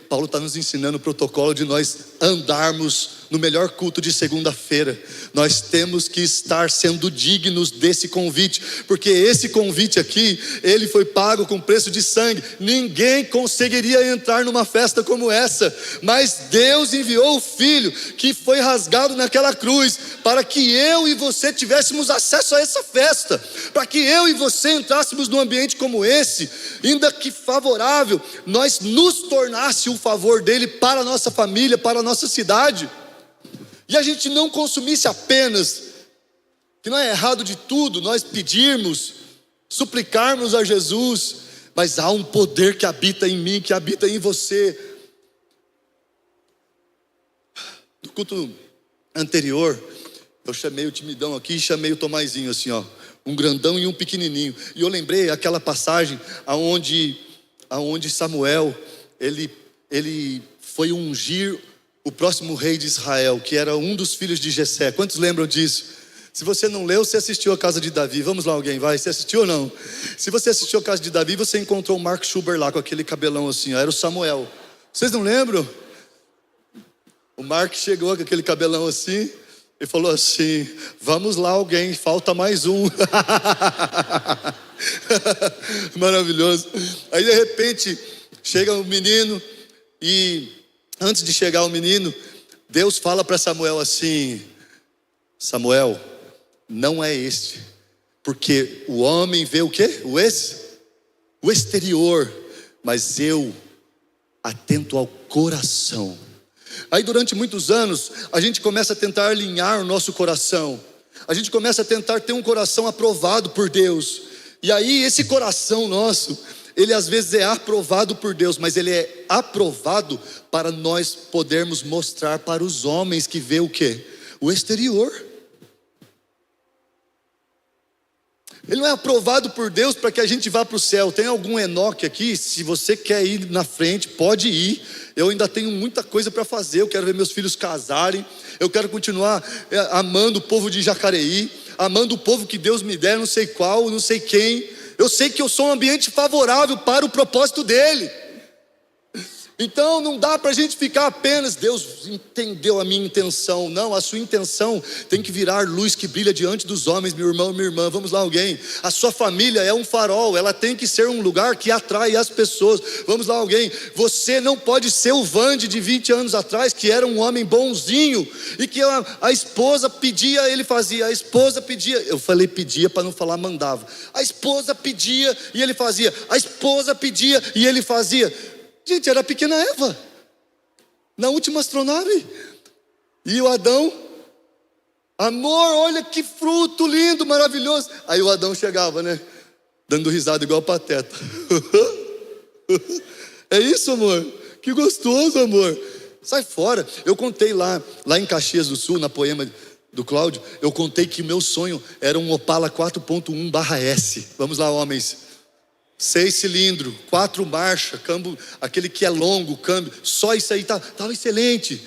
Paulo está nos ensinando o protocolo de nós andarmos no melhor culto de segunda-feira. Nós temos que estar sendo dignos desse convite, porque esse convite aqui, ele foi pago com preço de sangue. Ninguém conseguiria entrar numa festa como essa, mas Deus enviou o Filho, que foi rasgado naquela cruz, para que eu e você tivéssemos acesso a essa festa, para que eu e você entrássemos num ambiente como esse, ainda que favorável, nós nos tornasse o favor dele para a nossa família, para a nossa cidade. E a gente não consumisse apenas, que não é errado de tudo nós pedirmos, suplicarmos a Jesus, mas há um poder que habita em mim, que habita em você. No culto anterior, eu chamei o timidão aqui e chamei o Tomazinho assim, ó, um grandão e um pequenininho. E eu lembrei aquela passagem aonde Samuel, ele foi ungir o próximo rei de Israel, que era um dos filhos de Jessé. Quantos lembram disso? Se você não leu, você assistiu a Casa de Davi. Vamos lá, alguém, vai. Você assistiu ou não? Se você assistiu a Casa de Davi, você encontrou o Mark Schubert lá com aquele cabelão assim, ó, era o Samuel. Vocês não lembram? O Mark chegou com aquele cabelão assim e falou assim: vamos lá, alguém, falta mais um. Maravilhoso. Aí de repente chega o menino, e antes de chegar o menino, Deus fala para Samuel assim: Samuel, não é este, porque o homem vê o quê? O exterior, mas eu atento ao coração. Aí durante muitos anos a gente começa a tentar alinhar o nosso coração, a gente começa a tentar ter um coração aprovado por Deus. E aí esse coração nosso, ele às vezes é aprovado por Deus, mas ele é aprovado para nós podermos mostrar para os homens que vê o quê? O exterior. Ele não é aprovado por Deus para que a gente vá para o céu. Tem algum Enoque aqui? Se você quer ir na frente, pode ir. Eu ainda tenho muita coisa para fazer. Eu quero ver meus filhos casarem. Eu quero continuar amando o povo de Jacareí, amando o povo que Deus me der, não sei qual, não sei quem. Eu sei que eu sou um ambiente favorável para o propósito dele. Então não dá para a gente ficar apenas, Deus entendeu a minha intenção. Não, a sua intenção tem que virar luz que brilha diante dos homens, meu irmão, minha irmã. Vamos lá, alguém. A sua família é um farol, ela tem que ser um lugar que atrai as pessoas. Vamos lá, alguém. Você não pode ser o Vande de 20 anos atrás, que era um homem bonzinho, e que a esposa pedia, ele fazia. A esposa pedia, eu falei pedia para não falar mandava. A esposa pedia e ele fazia. A esposa pedia e ele fazia. Gente, era a pequena Eva, na última astronave. E o Adão, amor, olha que fruto lindo, maravilhoso. Aí o Adão chegava, né, dando risada igual Pateta. É isso, amor? Que gostoso, amor. Sai fora. Eu contei lá em Caxias do Sul, na Poema do Cláudio, eu contei que meu sonho era um Opala 4.1/S. Vamos lá, homens. 6 cilindros, 4 marchas, câmbio, aquele que é longo, câmbio, só isso aí estava excelente,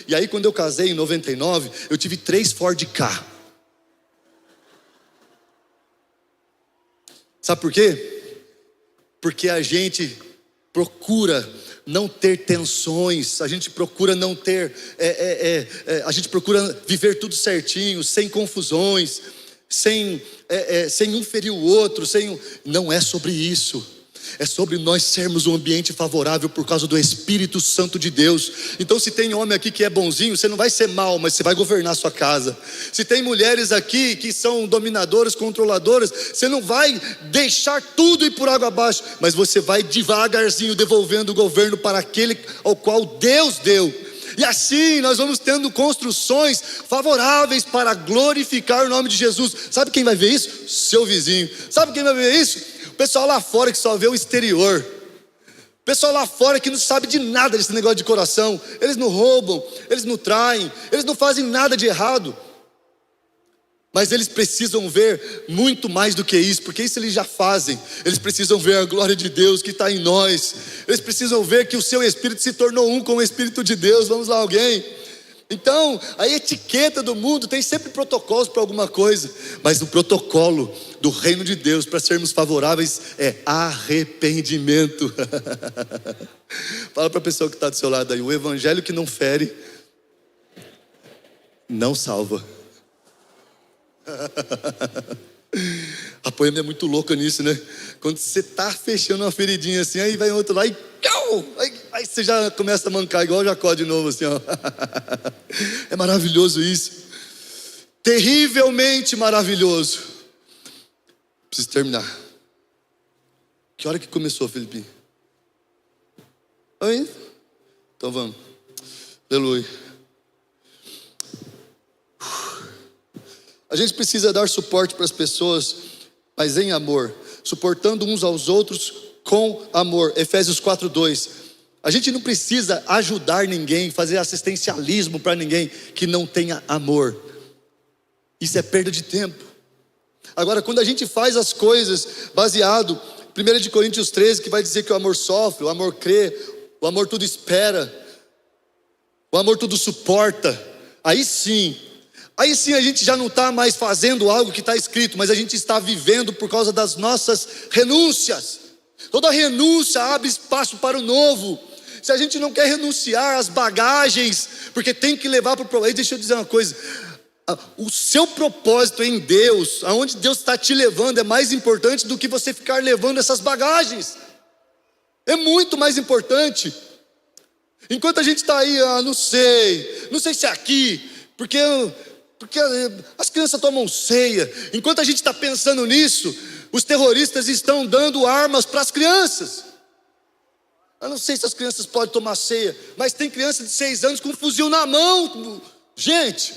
E aí quando eu casei em 99, eu tive 3 Ford Ka. Sabe por quê? porque a gente procura não ter tensões, a gente procura não ter, a gente procura viver tudo certinho, sem confusões, sem um ferir o outro, não é sobre isso. É sobre nós sermos um ambiente favorável por causa do Espírito Santo de Deus. Então se tem homem aqui que é bonzinho, você não vai ser mal, mas você vai governar a sua casa. Se tem mulheres aqui que são dominadoras, controladoras, você não vai deixar tudo ir por água abaixo, mas você vai devagarzinho devolvendo o governo para aquele ao qual Deus deu. E assim nós vamos tendo construções favoráveis para glorificar o nome de Jesus. Sabe quem vai ver isso? Seu vizinho. Sabe quem vai ver isso? O pessoal lá fora que só vê o exterior. O pessoal lá fora que não sabe de nada desse negócio de coração. Eles não roubam, eles não traem, eles não fazem nada de errado. Mas eles precisam ver muito mais do que isso, porque isso eles já fazem. Eles precisam ver a glória de Deus que está em nós. Eles precisam ver que o seu Espírito se tornou um com o Espírito de Deus. Vamos lá, alguém? Então, a etiqueta do mundo tem sempre protocolos para alguma coisa, mas o protocolo do reino de Deus para sermos favoráveis é arrependimento. Fala para a pessoa que está do seu lado aí: o evangelho que não fere, não salva. A Poema é muito louca nisso, né? Quando você está fechando uma feridinha assim, aí vai outro lá e aí você já começa a mancar igual o Jacó de novo assim, ó. É maravilhoso isso. Terrivelmente maravilhoso. Preciso terminar. Que hora que começou, Felipinho? Oi? Então vamos. Aleluia. A gente precisa dar suporte para as pessoas, mas em amor, suportando uns aos outros com amor. Efésios 4:2. A gente não precisa ajudar ninguém, fazer assistencialismo para ninguém que não tenha amor. Isso é perda de tempo. Agora, quando a gente faz as coisas baseado em 1 Coríntios 13, que vai dizer que o amor sofre, o amor crê, o amor tudo espera, o amor tudo suporta, aí sim a gente já não está mais fazendo algo que está escrito, mas a gente está vivendo por causa das nossas renúncias. Toda renúncia abre espaço para o novo. Se a gente não quer renunciar às bagagens, porque tem que levar para o problema. Deixa eu dizer uma coisa: o seu propósito em Deus, aonde Deus está te levando, é mais importante do que você ficar levando essas bagagens. É muito mais importante. Enquanto a gente está aí, não sei se é aqui, porque as crianças tomam ceia. Enquanto a gente está pensando nisso, os terroristas estão dando armas para as crianças. Eu não sei se as crianças podem tomar ceia, mas tem criança de 6 anos com um fuzil na mão. Gente,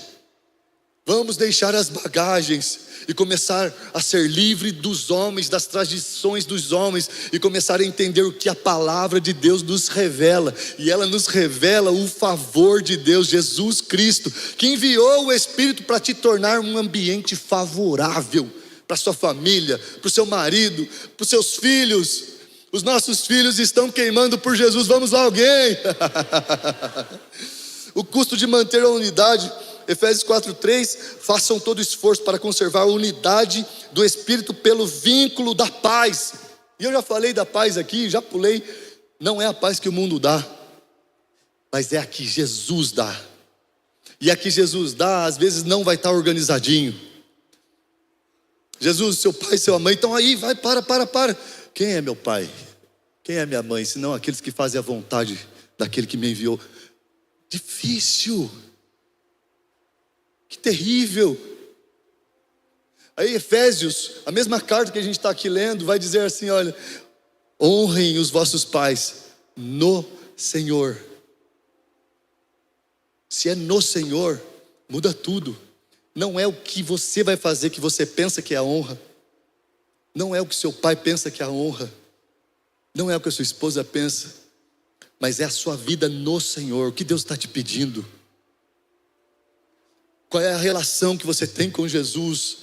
vamos deixar as bagagens e começar a ser livre dos homens, das tradições dos homens, e começar a entender o que a palavra de Deus nos revela. E ela nos revela o favor de Deus, Jesus Cristo, que enviou o Espírito para te tornar um ambiente favorável para sua família, para o seu marido, para os seus filhos. Os nossos filhos estão queimando por Jesus. Vamos lá, alguém? O custo de manter a unidade. Efésios 4:3, façam todo esforço para conservar a unidade do Espírito pelo vínculo da paz. E eu já falei da paz aqui, já pulei. Não é a paz que o mundo dá, mas é a que Jesus dá. E a que Jesus dá, às vezes não vai estar organizadinho. Jesus, seu pai, sua mãe, então aí, vai, para. Quem é meu pai? Quem é minha mãe? Senão aqueles que fazem a vontade daquele que me enviou. Difícil. Que terrível. Aí Efésios, a mesma carta que a gente está aqui lendo, vai dizer assim: olha, honrem os vossos pais no Senhor. Se é no Senhor, muda tudo. Não é o que você vai fazer que você pensa que é a honra. Não é o que seu pai pensa que é a honra. Não é o que a sua esposa pensa. Mas é a sua vida no Senhor. O que Deus está te pedindo? Qual é a relação que você tem com Jesus?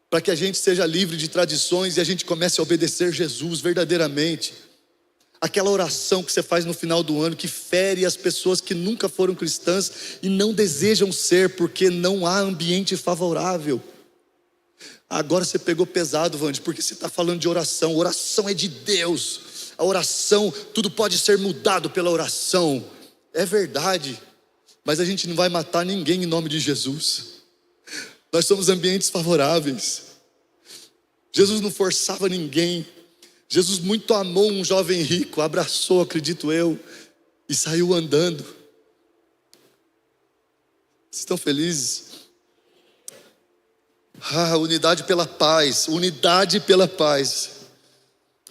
Para que a gente seja livre de tradições e a gente comece a obedecer Jesus verdadeiramente. Aquela oração que você faz no final do ano, que fere as pessoas que nunca foram cristãs e não desejam ser, porque não há ambiente favorável. Agora você pegou pesado, Vande, porque você está falando de oração. Oração é de Deus. A oração, tudo pode ser mudado pela oração. É verdade, mas a gente não vai matar ninguém em nome de Jesus. Nós somos ambientes favoráveis. Jesus não forçava ninguém. Jesus muito amou um jovem rico, abraçou, acredito eu, e saiu andando. Vocês estão felizes? Unidade pela paz, unidade pela paz.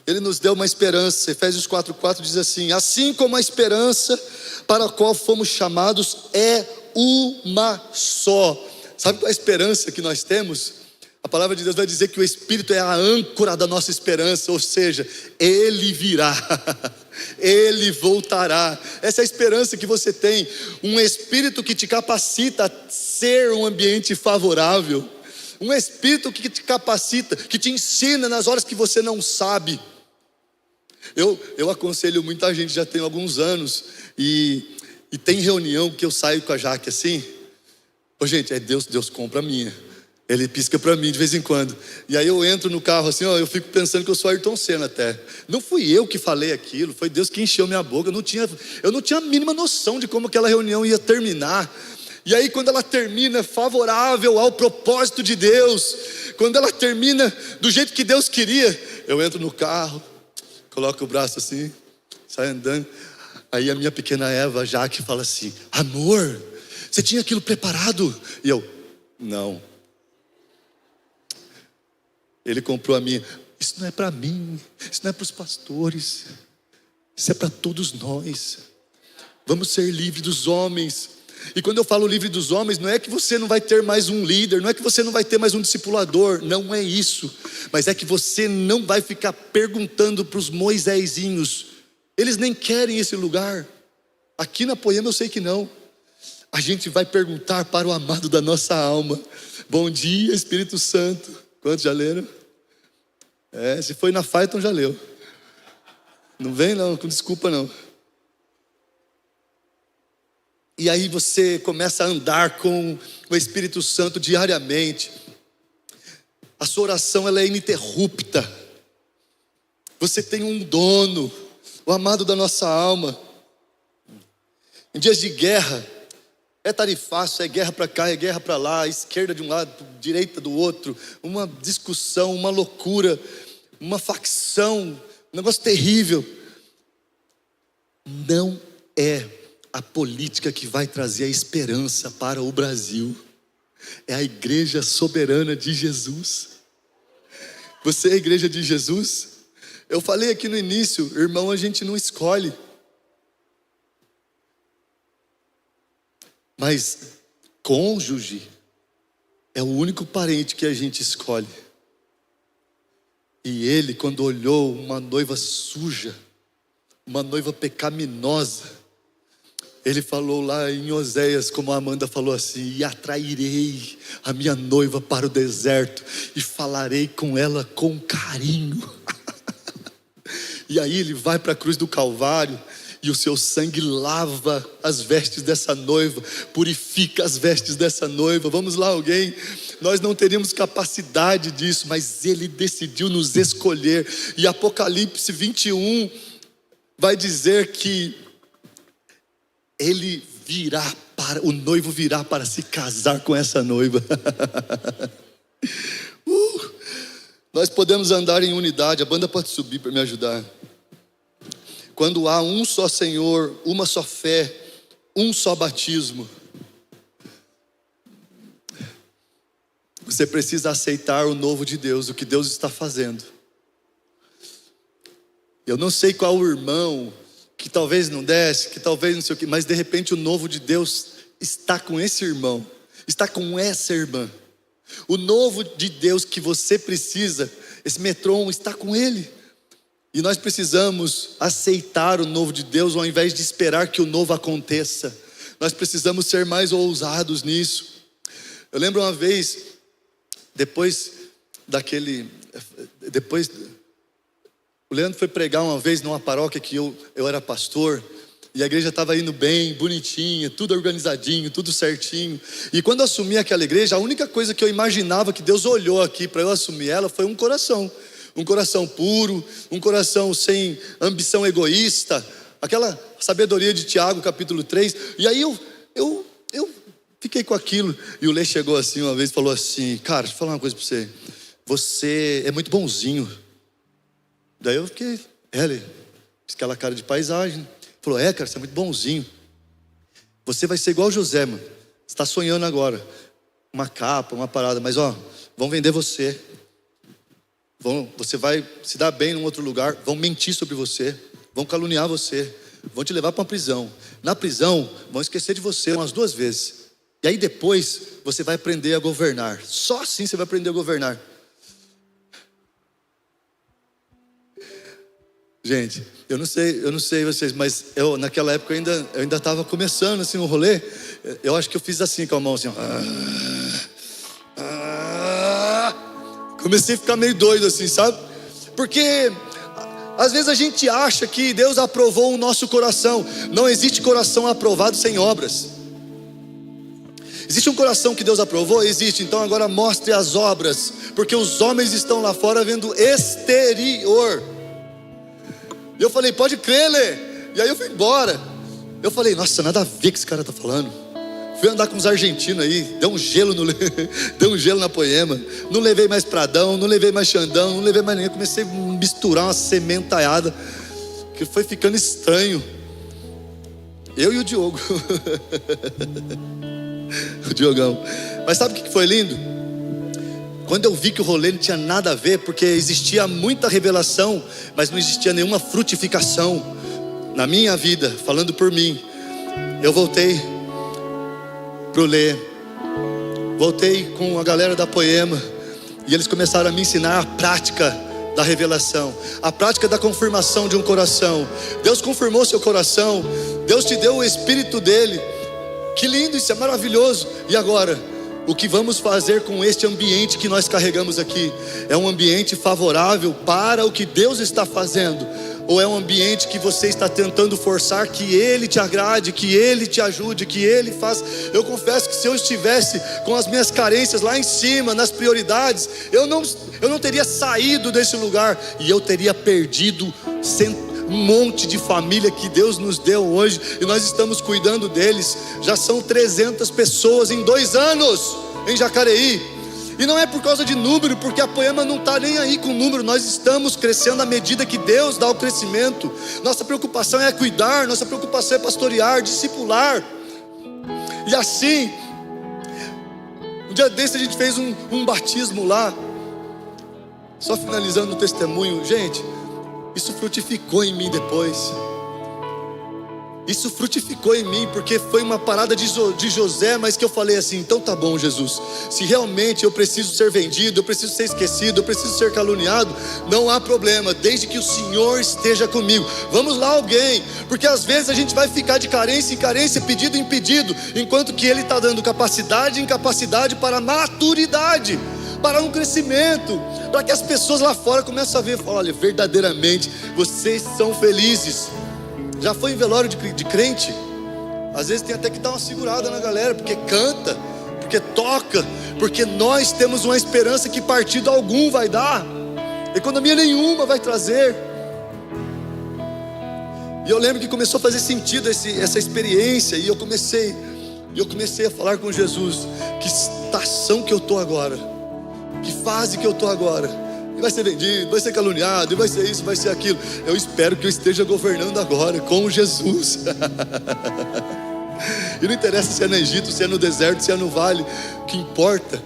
Ele nos deu uma esperança. Efésios 4:4 diz assim: assim como a esperança para a qual fomos chamados é uma só. Sabe qual é a esperança que nós temos? A palavra de Deus vai dizer que o Espírito é a âncora da nossa esperança, ou seja, Ele virá, Ele voltará. Essa é a esperança que você tem, um Espírito que te capacita a ser um ambiente favorável, um Espírito que te capacita, que te ensina nas horas que você não sabe. Eu aconselho muita gente, já tem alguns anos, e tem reunião que eu saio com a Jaque assim, gente, é Deus compra a minha. Ele pisca para mim de vez em quando. E aí eu entro no carro assim, eu fico pensando que eu sou Ayrton Senna até. Não fui eu que falei aquilo, foi Deus que encheu minha boca. Eu não tinha a mínima noção de como aquela reunião ia terminar. E aí quando ela termina favorável ao propósito de Deus, quando ela termina do jeito que Deus queria, eu entro no carro, coloco o braço assim, saio andando. Aí a minha pequena Eva, Jaque, fala assim: amor, você tinha aquilo preparado? E eu, não. Ele comprou a minha. Isso não é para mim, isso não é para os pastores, isso é para todos nós. Vamos ser livres dos homens. E quando eu falo livre dos homens, não é que você não vai ter mais um líder, não é que você não vai ter mais um discipulador, não é isso. Mas é que você não vai ficar perguntando para os Moisésinhos. Eles nem querem esse lugar. Aqui na Poema eu sei que não. A gente vai perguntar para o amado da nossa alma: bom dia, Espírito Santo. Quantos já leram? Se foi na Fighton já leu. Não vem não, com desculpa não. E aí você começa a andar com o Espírito Santo diariamente. A sua oração ela é ininterrupta. Você tem um dono, o amado da nossa alma. Em dias de guerra, é tarifaço, é guerra para cá, é guerra para lá, esquerda de um lado, direita do outro, uma discussão, uma loucura, uma facção, um negócio terrível. Não é a política que vai trazer a esperança para o Brasil, é a igreja soberana de Jesus. Você é a igreja de Jesus? Eu falei aqui no início, irmão, a gente não escolhe. Mas cônjuge é o único parente que a gente escolhe. E ele, quando olhou uma noiva suja, uma noiva pecaminosa, ele falou lá em Oséias, como a Amanda falou assim: e atrairei a minha noiva para o deserto e falarei com ela com carinho. E aí ele vai para a cruz do Calvário, e o seu sangue lava as vestes dessa noiva, purifica as vestes dessa noiva. Vamos lá, alguém? Nós não teríamos capacidade disso, mas Ele decidiu nos escolher. E Apocalipse 21 vai dizer que o noivo virá para se casar com essa noiva. Nós podemos andar em unidade. A banda pode subir para me ajudar. Quando há um só Senhor, uma só fé, um só batismo. Você precisa aceitar o novo de Deus, o que Deus está fazendo. Eu não sei qual o irmão que talvez não desce, que talvez não sei o que, mas de repente o novo de Deus está com esse irmão, está com essa irmã. O novo de Deus que você precisa, esse metrô está com ele. E nós precisamos aceitar o novo de Deus ao invés de esperar que o novo aconteça. Nós precisamos ser mais ousados nisso. Eu lembro uma vez, depois o Leandro foi pregar uma vez numa paróquia que eu era pastor. E a igreja estava indo bem, bonitinha, tudo organizadinho, tudo certinho. E quando eu assumi aquela igreja, a única coisa que eu imaginava que Deus olhou aqui para eu assumir ela foi um coração. Um coração puro, um coração sem ambição egoísta. Aquela sabedoria de Tiago, capítulo 3. E aí eu fiquei com aquilo. E o Lê chegou assim uma vez e falou assim: cara, deixa eu falar uma coisa para você. Você é muito bonzinho. Daí eu fiquei, Lê, aquela cara de paisagem. Falou, cara, você é muito bonzinho. Você vai ser igual José, mano. Você está sonhando agora. Uma capa, uma parada. Mas vão vender você. Você vai se dar bem num outro lugar. Vão mentir sobre você. Vão caluniar você. Vão te levar para uma prisão. Na prisão, vão esquecer de você umas 2 vezes. E aí depois, você vai aprender a governar. Só assim você vai aprender a governar. Gente, eu não sei vocês, mas eu naquela época eu ainda estava começando assim o rolê. Eu acho que eu fiz assim com a mão assim. Comecei a ficar meio doido assim, sabe? Porque às vezes a gente acha que Deus aprovou o nosso coração. Não existe coração aprovado sem obras. Existe um coração que Deus aprovou? Existe. Então agora mostre as obras, porque os homens estão lá fora vendo exterior. E eu falei, pode crer, Lê. E aí eu fui embora. Eu falei, nossa, nada a ver que esse cara tá falando. Fui andar com os argentinos aí, deu um gelo deu um gelo na Poema. Não levei mais Pradão, não levei mais Xandão, não levei mais ninguém. Comecei a misturar uma sementalhada que foi ficando estranho. Eu e o Diogo. O Diogão. Mas sabe o que foi lindo? Quando eu vi que o rolê não tinha nada a ver, porque existia muita revelação, mas não existia nenhuma frutificação na minha vida, falando por mim, eu voltei pro Lê, voltei com a galera da Poema, e eles começaram a me ensinar a prática da revelação, a prática da confirmação de um coração. Deus confirmou seu coração, Deus te deu o Espírito dele. Que lindo, isso é maravilhoso. E agora, o que vamos fazer com este ambiente que nós carregamos aqui? É um ambiente favorável para o que Deus está fazendo? Ou é um ambiente que você está tentando forçar que Ele te agrade, que Ele te ajude, que Ele faça? Eu confesso que se eu estivesse com as minhas carências lá em cima, nas prioridades, eu não teria saído desse lugar, e eu teria perdido um monte de família que Deus nos deu hoje, e nós estamos cuidando deles. Já são 300 pessoas em 2 anos em Jacareí, e não é por causa de número, porque a Poema não está nem aí com número. Nós estamos crescendo à medida que Deus dá o crescimento. Nossa preocupação é cuidar, nossa preocupação é pastorear, discipular. E assim, um dia desse a gente fez um batismo lá. Só finalizando o testemunho, gente, isso frutificou em mim depois. Isso frutificou em mim, porque foi uma parada de José, mas que eu falei assim, então tá bom, Jesus, se realmente eu preciso ser vendido, eu preciso ser esquecido, eu preciso ser caluniado, não há problema, desde que o Senhor esteja comigo. Vamos lá alguém, porque às vezes a gente vai ficar de carência em carência, pedido em pedido, enquanto que Ele está dando capacidade em capacidade para maturidade, para um crescimento, para que as pessoas lá fora comecem a ver, olha, verdadeiramente vocês são felizes. Já foi em velório de crente? Às vezes tem até que dar uma segurada na galera, porque canta, porque toca, porque nós temos uma esperança que partido algum vai dar, economia nenhuma vai trazer. E eu lembro que começou a fazer sentido essa experiência, e eu comecei a falar com Jesus, que estação que eu estou agora, que fase que eu estou agora. E vai ser vendido, vai ser caluniado, e vai ser isso, vai ser aquilo. Eu espero que eu esteja governando agora com Jesus. E não interessa se é no Egito, se é no deserto, se é no vale. O que importa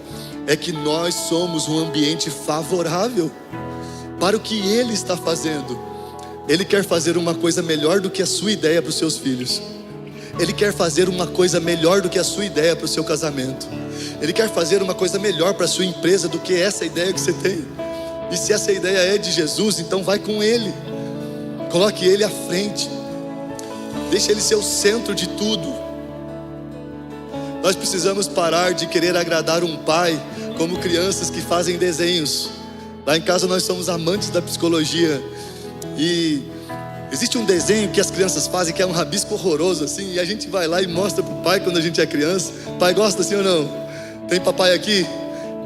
é que nós somos um ambiente favorável para o que Ele está fazendo. Ele quer fazer uma coisa melhor do que a sua ideia para os seus filhos. Ele quer fazer uma coisa melhor do que a sua ideia para o seu casamento. Ele quer fazer uma coisa melhor para a sua empresa do que essa ideia que você tem. E se essa ideia é de Jesus, então vai com Ele. Coloque Ele à frente. Deixe Ele ser o centro de tudo. Nós precisamos parar de querer agradar um pai como crianças que fazem desenhos. Lá em casa nós somos amantes da psicologia. E Existe um desenho que as crianças fazem que é um rabisco horroroso assim, e a gente vai lá e mostra pro pai quando a gente é criança. Pai gosta assim ou não? Tem papai aqui?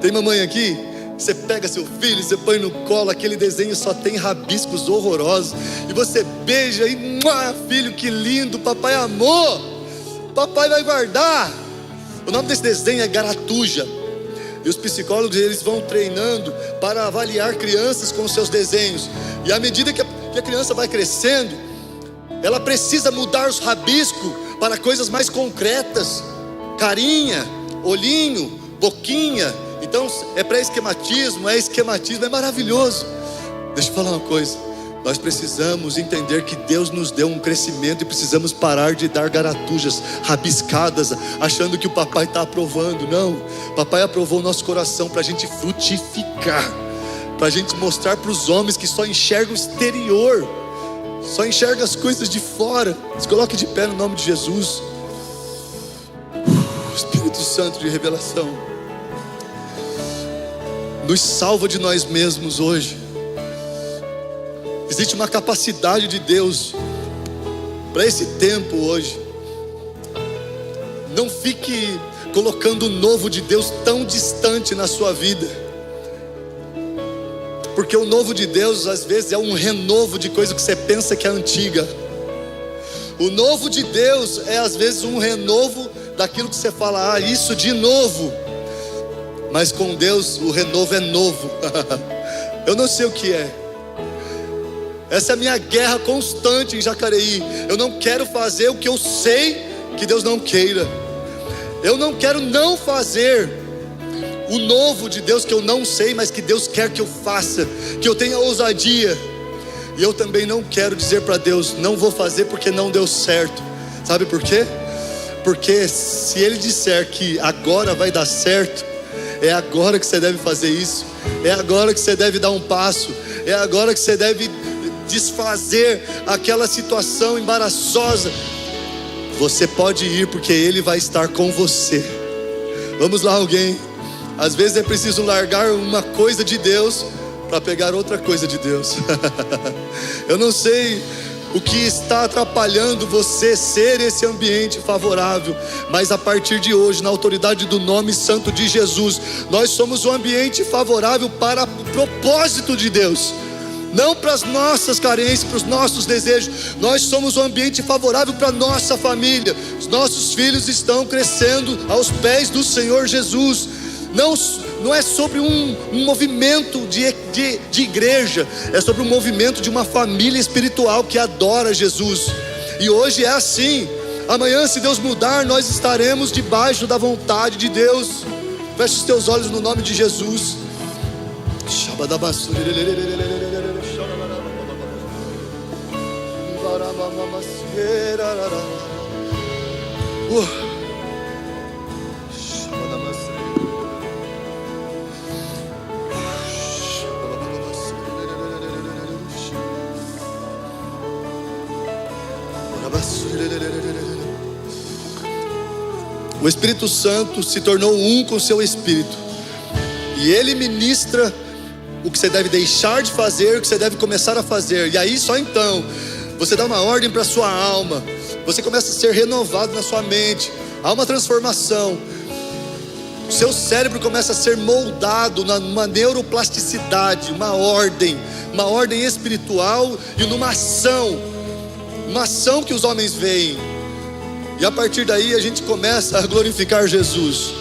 Tem mamãe aqui? Você pega seu filho, você põe no colo, aquele desenho só tem rabiscos horrorosos, e você beija e, filho, que lindo, papai amou, papai vai guardar. O nome desse desenho é Garatuja. E os psicólogos, eles vão treinando para avaliar crianças com seus desenhos. E à medida que a criança vai crescendo, ela precisa mudar os rabiscos para coisas mais concretas. Carinha, olhinho, boquinha. Então é pré-esquematismo, é esquematismo, é maravilhoso. Deixa eu falar uma coisa. Nós precisamos entender que Deus nos deu um crescimento e precisamos parar de dar garatujas rabiscadas, achando que o papai está aprovando. Não, papai aprovou o nosso coração para a gente frutificar, para a gente mostrar para os homens que só enxergam o exterior, só enxergam as coisas de fora. Se coloque de pé no nome de Jesus. Espírito Santo de revelação, nos salva de nós mesmos hoje. Existe uma capacidade de Deus para esse tempo hoje. Não fique colocando o novo de Deus tão distante na sua vida, porque o novo de Deus às vezes é um renovo de coisa que você pensa que é antiga. O novo de Deus é às vezes um renovo daquilo que você fala, isso de novo. Mas com Deus o renovo é novo. Eu não sei o que é. Essa é a minha guerra constante em Jacareí. Eu não quero fazer o que eu sei que Deus não queira. Eu não quero não fazer o novo de Deus que eu não sei, mas que Deus quer que eu faça, que eu tenha ousadia. E eu também não quero dizer para Deus, não vou fazer porque não deu certo. Sabe por quê? Porque se Ele disser que agora vai dar certo, é agora que você deve fazer isso. É agora que você deve dar um passo. É agora que você deve desfazer aquela situação embaraçosa. Você pode ir porque Ele vai estar com você. Vamos lá, alguém. Às vezes é preciso largar uma coisa de Deus para pegar outra coisa de Deus. Eu não sei o que está atrapalhando você ser esse ambiente favorável, mas a partir de hoje, na autoridade do nome santo de Jesus, nós somos um ambiente favorável para o propósito de Deus. Não para as nossas carências, para os nossos desejos. Nós somos um ambiente favorável para a nossa família. Os nossos filhos estão crescendo aos pés do Senhor Jesus. Não é sobre um movimento de igreja, é sobre um movimento de uma família espiritual que adora Jesus. E hoje é assim. Amanhã, se Deus mudar, nós estaremos debaixo da vontade de Deus. Feche os teus olhos no nome de Jesus. O Espírito Santo se tornou um com o seu Espírito, e Ele ministra o que você deve deixar de fazer, o que você deve começar a fazer. E aí só então você dá uma ordem para a sua alma, você começa a ser renovado na sua mente, há uma transformação. O seu cérebro começa a ser moldado numa neuroplasticidade, uma ordem espiritual e numa ação, que os homens veem. E a partir daí a gente começa a glorificar Jesus.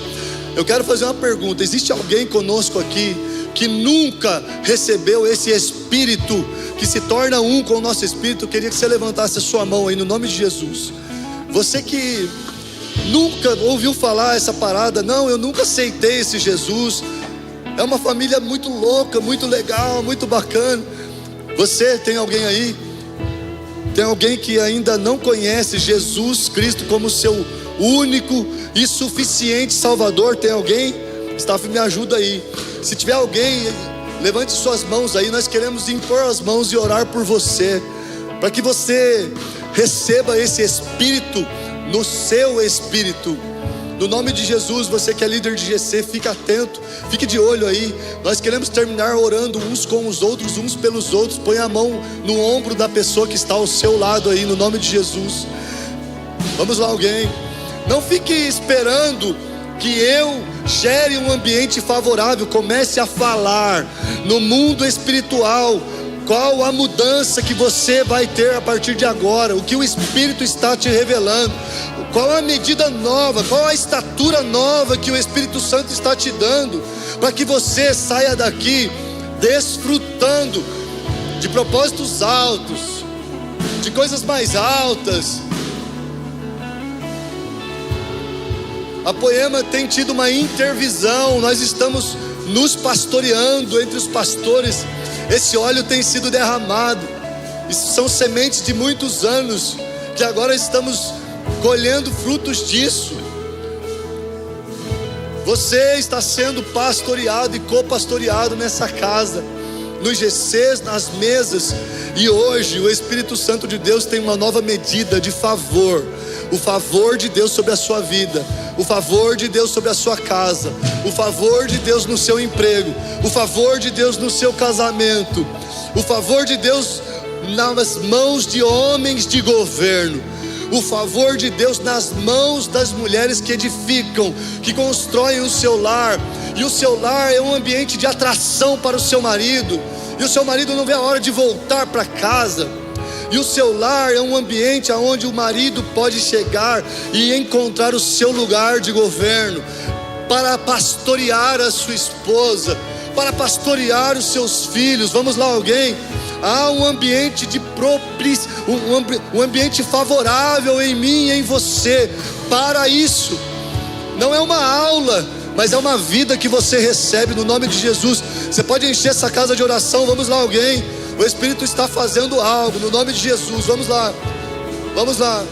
Eu quero fazer uma pergunta: existe alguém conosco aqui que nunca recebeu esse Espírito, que se torna um com o nosso Espírito? Eu queria que você levantasse a sua mão aí no nome de Jesus. Você que nunca ouviu falar essa parada, não, eu nunca aceitei esse Jesus. É uma família muito louca, muito legal, muito bacana. Você tem alguém aí? Tem alguém que ainda não conhece Jesus Cristo como seu único e suficiente Salvador? Tem alguém? Staff, me ajuda aí. Se tiver alguém, levante suas mãos aí. Nós queremos impor as mãos e orar por você, para que você receba esse Espírito no seu espírito. No nome de Jesus, você que é líder de GC, fique atento, fique de olho aí. Nós queremos terminar orando uns com os outros, uns pelos outros. Põe a mão no ombro da pessoa que está ao seu lado aí, no nome de Jesus. Vamos lá, alguém. Não fique esperando que eu gere um ambiente favorável. Comece a falar no mundo espiritual. Qual a mudança que você vai ter a partir de agora? O que o Espírito está te revelando? Qual a medida nova? Qual a estatura nova que o Espírito Santo está te dando? Para que você saia daqui desfrutando de propósitos altos, de coisas mais altas. A Poema tem tido uma intervisão. Nós estamos nos pastoreando entre os pastores. Esse óleo tem sido derramado. Isso são sementes de muitos anos, que agora estamos colhendo frutos disso. Você está sendo pastoreado e copastoreado nessa casa, nos GCs, nas mesas. E hoje o Espírito Santo de Deus tem uma nova medida de favor. O favor de Deus sobre a sua vida, o favor de Deus sobre a sua casa, o favor de Deus no seu emprego, o favor de Deus no seu casamento, o favor de Deus nas mãos de homens de governo, o favor de Deus nas mãos das mulheres que edificam, que constroem o seu lar. E o seu lar é um ambiente de atração para o seu marido, e o seu marido não vê a hora de voltar para casa. E o seu lar é um ambiente onde o marido pode chegar e encontrar o seu lugar de governo, para pastorear a sua esposa, para pastorear os seus filhos. Vamos lá, alguém? Há um ambiente de propício, um ambiente favorável em mim e em você para isso. Não é uma aula, mas é uma vida que você recebe no nome de Jesus. Você pode encher essa casa de oração. Vamos lá, alguém? O Espírito está fazendo algo no nome de Jesus. Vamos lá. Vamos lá.